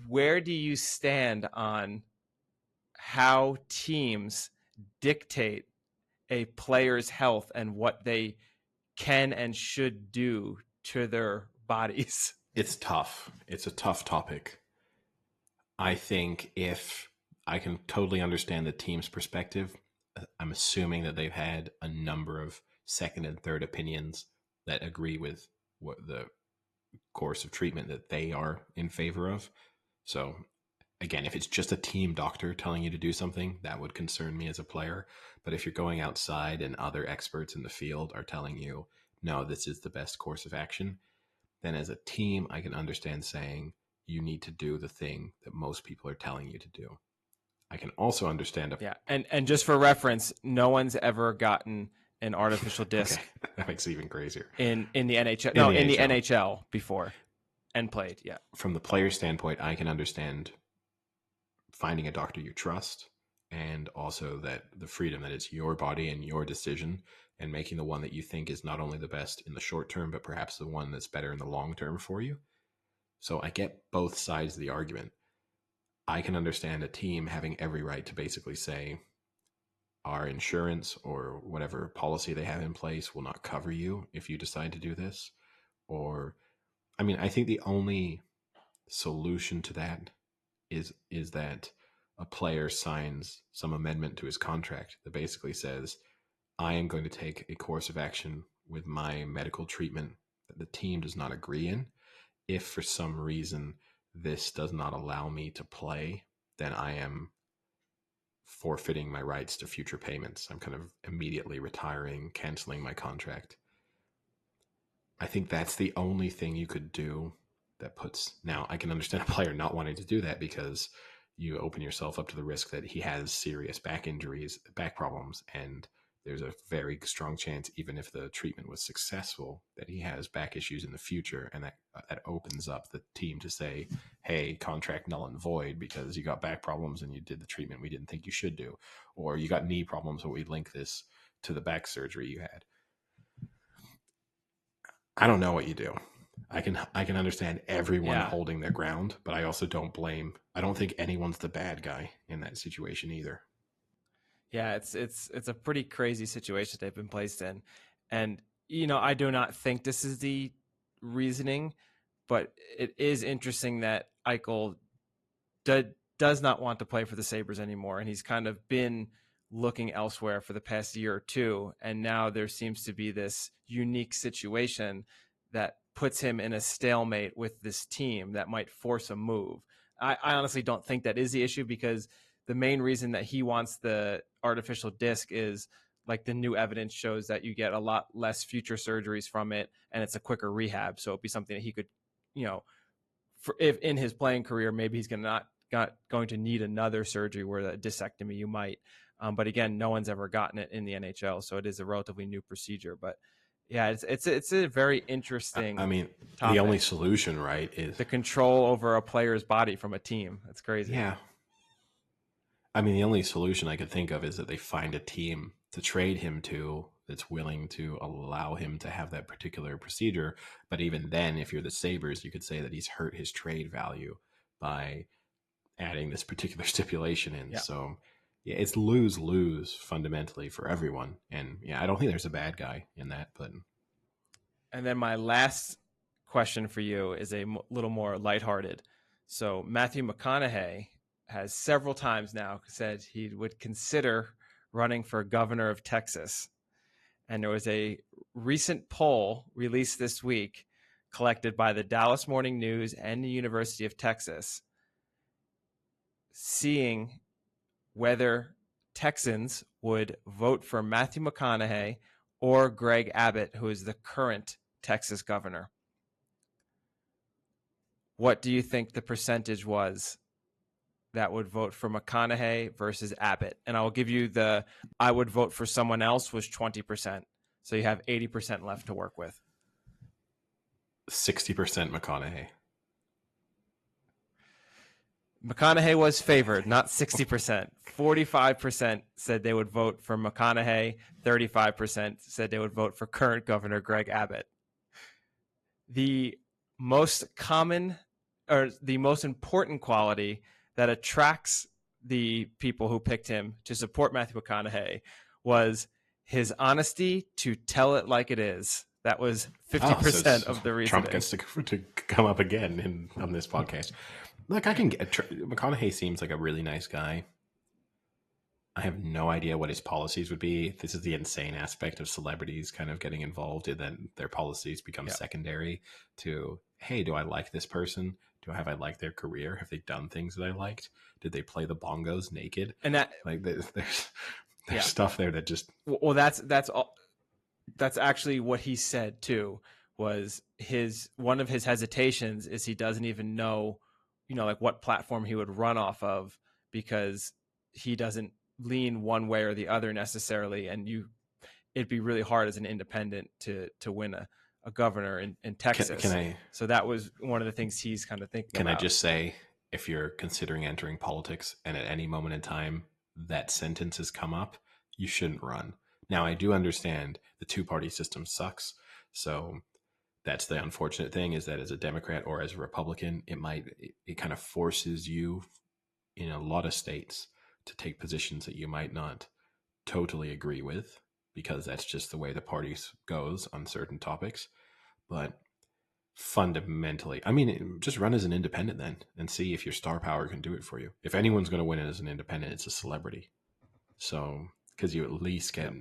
Where do you stand on how teams dictate a player's health and what they can and should do to their bodies? It's tough. It's a tough topic. I think if I can totally understand the team's perspective, I'm assuming that they've had a number of second and third opinions that agree with what the course of treatment that they are in favor of. So again, if it's just a team doctor telling you to do something, that would concern me as a player. But if you're going outside and other experts in the field are telling you, no, this is the best course of action, then as a team, I can understand saying you need to do the thing that most people are telling you to do. I can also understand. Yeah. And just for reference, no one's ever gotten an artificial disc. Okay. That makes it even crazier. In the NHL. In the NHL before and played. Yeah. From the player standpoint, I can understand finding a doctor you trust, and also that the freedom that it's your body and your decision, and making the one that you think is not only the best in the short term, but perhaps the one that's better in the long term for you. So I get both sides of the argument. I can understand a team having every right to basically say our insurance or whatever policy they have in place will not cover you if you decide to do this. Or, I mean, I think the only solution to that is that a player signs some amendment to his contract that basically says, I am going to take a course of action with my medical treatment that the team does not agree in. If for some reason this does not allow me to play, then I am forfeiting my rights to future payments. I'm kind of immediately retiring, canceling my contract. I think that's the only thing you could do that puts... Now, I can understand a player not wanting to do that because you open yourself up to the risk that he has serious back injuries, back problems, and there's a very strong chance, even if the treatment was successful, that he has back issues in the future, and that opens up the team to say, hey, contract null and void because you got back problems and you did the treatment we didn't think you should do, or you got knee problems, but we link this to the back surgery you had. I don't know what you do. I can understand everyone holding their ground, but I also don't think anyone's the bad guy in that situation either. Yeah, it's a pretty crazy situation they've been placed in. And, I do not think this is the reasoning, but it is interesting that Eichel does not want to play for the Sabres anymore. And he's kind of been looking elsewhere for the past year or two. And now there seems to be this unique situation that puts him in a stalemate with this team that might force a move. I honestly don't think that is the issue, because the main reason that he wants the artificial disc is, like, the new evidence shows that you get a lot less future surgeries from it, and it's a quicker rehab. So it'd be something that he could, if in his playing career, maybe he's not going to need another surgery where a disectomy you might. But again, no one's ever gotten it in the NHL, so it is a relatively new procedure. But yeah, it's a very interesting. I mean, topic. The only solution, right, is the control over a player's body from a team. That's crazy. Yeah. I mean, the only solution I could think of is that they find a team to trade him to that's willing to allow him to have that particular procedure. But even then, if you're the Sabres, you could say that he's hurt his trade value by adding this particular stipulation in. Yeah. So yeah, it's lose-lose fundamentally for everyone. And yeah, I don't think there's a bad guy in that. But And then my last question for you is a little more lighthearted. So Matthew McConaughey has several times now said he would consider running for governor of Texas. And there was a recent poll released this week collected by the Dallas Morning News and the University of Texas, seeing whether Texans would vote for Matthew McConaughey or Greg Abbott, who is the current Texas governor. What do you think the percentage was that would vote for McConaughey versus Abbott? And I will give you I would vote for someone else was 20%. So you have 80% left to work with. 60% McConaughey. McConaughey was favored, not 60%. 45% said they would vote for McConaughey. 35% said they would vote for current governor Greg Abbott. The most common or the most important quality that attracts the people who picked him to support Matthew McConaughey was his honesty to tell it like it is. That was 50% of the reasoning. Trump gets to come up again on this podcast. Look, I can get McConaughey seems like a really nice guy. I have no idea what his policies would be. This is the insane aspect of celebrities kind of getting involved, and then their policies become secondary to, hey, do I like this person? Have I liked their career? Have they done things that I liked? Did they play the bongos naked? And that there's stuff there that just that's all. That's actually what he said too. Was one of his hesitations is he doesn't even know, like what platform he would run off of, because he doesn't lean one way or the other necessarily, and it'd be really hard as an independent to win a governor in Texas. So that was one of the things he's kind of thinking about. Can I just say, if you're considering entering politics and at any moment in time that sentence has come up, you shouldn't run. Now, I do understand the two-party system sucks. So that's the unfortunate thing, is that as a Democrat or as a Republican, it kind of forces you in a lot of states to take positions that you might not totally agree with, because that's just the way the party goes on certain topics. But fundamentally, I mean, just run as an independent then and see if your star power can do it for you. If anyone's going to win it as an independent, it's a celebrity. So, because you at least get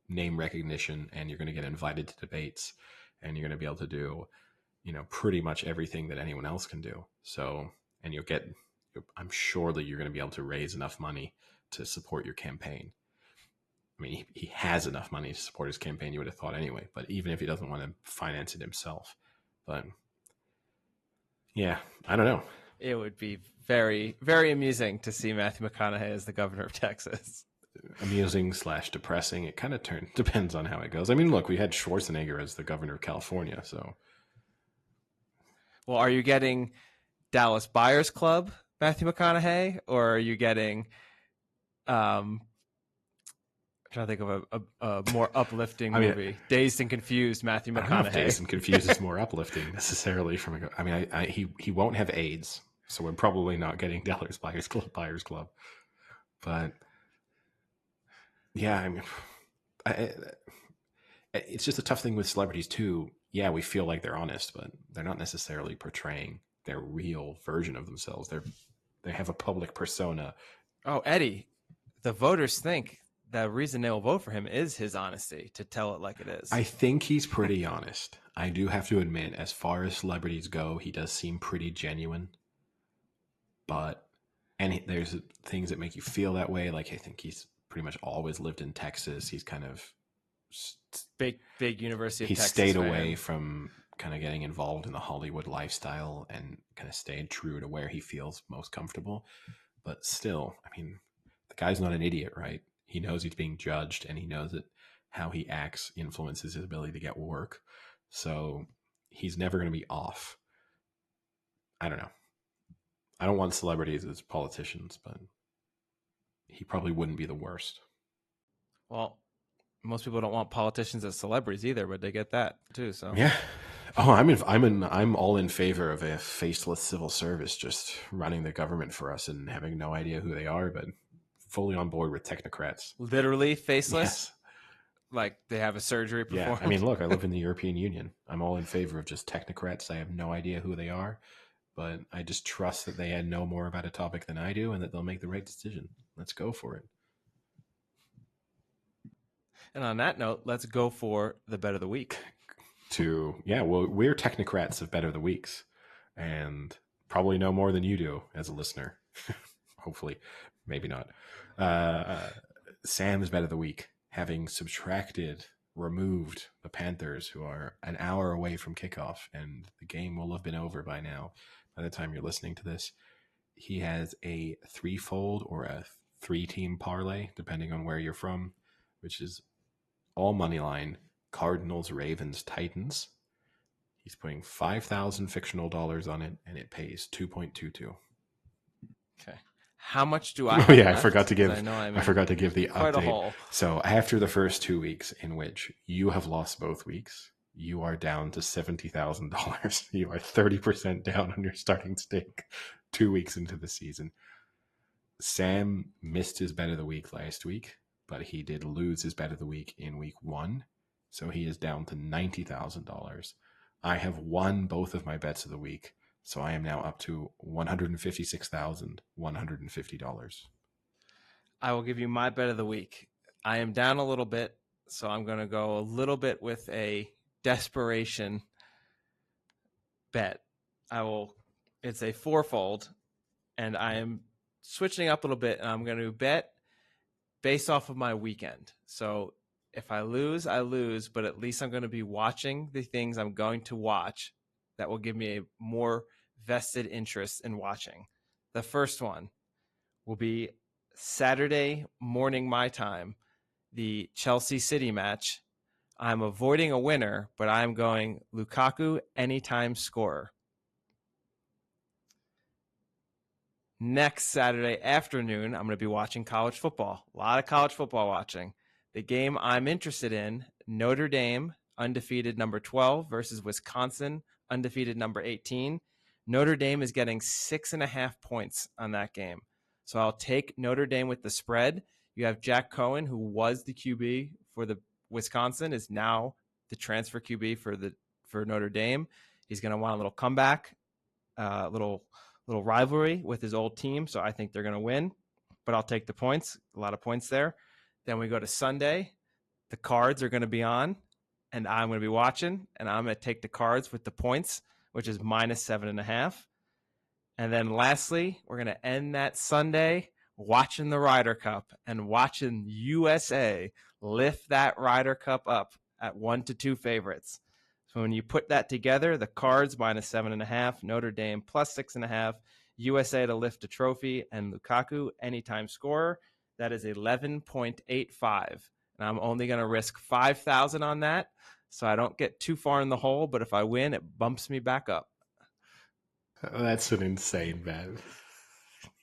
name recognition, and you're going to get invited to debates, and you're going to be able to do, pretty much everything that anyone else can do. So, and I'm sure that you're going to be able to raise enough money to support your campaign. I mean, he has enough money to support his campaign, you would have thought anyway, but even if he doesn't want to finance it himself. But yeah, I don't know. It would be very, very amusing to see Matthew McConaughey as the governor of Texas. Amusing / depressing. It kind of depends on how it goes. I mean, look, we had Schwarzenegger as the governor of California, so. Well, are you getting Dallas Buyers Club Matthew McConaughey, or are you getting I'm trying to think of a more uplifting movie. Dazed and Confused Matthew McConaughey. I don't know if Dazed and Confused is more uplifting necessarily he won't have AIDS, so we're probably not getting Dallas Buyers Club. But yeah, I mean, it's just a tough thing with celebrities too. Yeah, we feel like they're honest, but they're not necessarily portraying their real version of themselves. They have a public persona. Oh, Eddie, the voters think the reason they will vote for him is his honesty to tell it like it is. I think he's pretty honest. I do have to admit, as far as celebrities go, he does seem pretty genuine. There's things that make you feel that way. Like, I think he's pretty much always lived in Texas. He's kind of big University of he Texas stayed fan. Away from kind of getting involved in the Hollywood lifestyle and kind of staying true to where he feels most comfortable. But still, I mean, the guy's not an idiot, right? He knows he's being judged, and he knows that how he acts influences his ability to get work. So he's never going to be off. I don't know. I don't want celebrities as politicians, but he probably wouldn't be the worst. Well, most people don't want politicians as celebrities either, but they get that too. So yeah. Oh, I'm all in favor of a faceless civil service just running the government for us and having no idea who they are, but fully on board with technocrats. Literally faceless. Yes. Like they have a surgery performed. Yeah, I mean, look, I live in the European Union. I'm all in favor of just technocrats. I have no idea who they are, but I just trust that they know more about a topic than I do and that they'll make the right decision. Let's go for it. And on that note, let's go for the bet of the week. Well, we're technocrats of bet of the weeks and probably know more than you do as a listener. Hopefully, maybe not. Sam's bet of the week, having removed the Panthers, who are an hour away from kickoff, and the game will have been over by now. By the time you're listening to this, he has a threefold or a 3-team parlay, depending on where you're from, which is all money line, Cardinals, Ravens, Titans. He's putting 5,000 fictional dollars on it, and it pays 2.22. Okay. How much do I have? Oh yeah, left? I forgot to give the quite update. A haul. So after the first 2 weeks, in which you have lost both weeks, you are down to $70,000. You are 30% down on your starting stake 2 weeks into the season. Sam missed his bet of the week last week, but he did lose his bet of the week in week 1. So he is down to $90,000. I have won both of my bets of the week. So I am now up to $156,150. I will give you my bet of the week. I am down a little bit, so I'm going to go a little bit with a desperation bet. It's a fourfold, and I am switching up a little bit, and I'm going to bet based off of my weekend. So if I lose, I lose, but at least I'm going to be watching the things I'm going to watch that will give me a more vested interest in watching. The first one will be Saturday morning my time, the Chelsea City match. I'm avoiding a winner, but I'm going Lukaku anytime scorer. Next Saturday afternoon, I'm going to be watching college football. A lot of college football watching. The game I'm interested in, Notre Dame, undefeated number 12 versus Wisconsin, undefeated number 18. Notre Dame is getting 6.5 points on that game. So I'll take Notre Dame with the spread. You have Jack Cohen, who was the QB for the Wisconsin, is now the transfer QB for Notre Dame. He's going to want a little comeback, little rivalry with his old team. So I think they're going to win, but I'll take the points. A lot of points there. Then we go to Sunday. The Cards are going to be on, and I'm going to be watching, and I'm going to take the Cards with the points, which is -7.5. And then lastly, we're going to end that Sunday watching the Ryder Cup and watching USA lift that Ryder Cup up at 1-2 favorites. So when you put that together, the Cards -7.5, Notre Dame +6.5, USA to lift a trophy, and Lukaku anytime scorer, that is 11.85. And I'm only going to risk 5,000 on that, so I don't get too far in the hole. But if I win, it bumps me back up. That's an insane bet.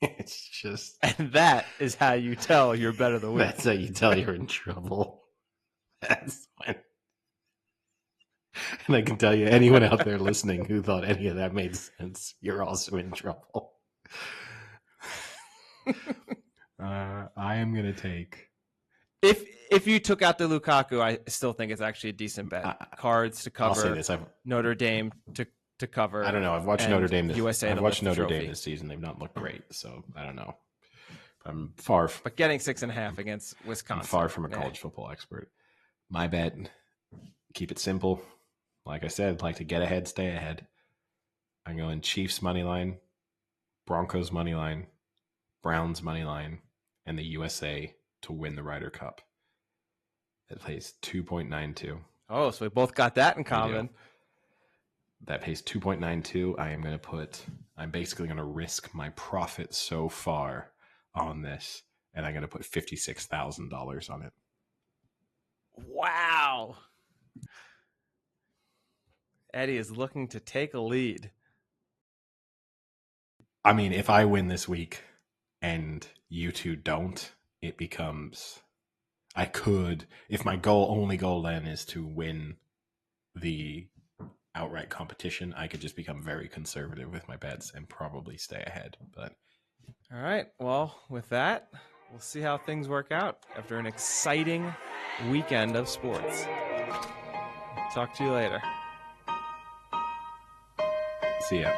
It's just, and that is how you tell you're better than week. That's how you tell you're in trouble. That's when. And I can tell you, anyone out there listening who thought any of that made sense, you're also in trouble. I am going to take. If you took out the Lukaku, I still think it's actually a decent bet. Cards to cover. I'll say this: Notre Dame to cover. I don't know. I've watched Notre Dame. I've watched Notre trophy. Dame this season. They've not looked great, so I don't know. I'm far. But getting 6.5 against Wisconsin. I'm far from a college football expert. My bet: keep it simple. Like I said, like to get ahead, stay ahead. I'm going Chiefs money line, Broncos money line, Browns money line, and the USA to win the Ryder Cup. It plays 2.92. Oh, so we both got that in common. that pays 2.92. I'm basically going to risk my profit so far on this, and I'm going to put $56,000 on it. Wow. Eddie is looking to take a lead. I mean, if I win this week and you two don't, it becomes, I could, if my only goal then is to win the outright competition, I could just become very conservative with my bets and probably stay ahead. But all right, well, with that, we'll see how things work out after an exciting weekend of sports. Talk to you later. See ya.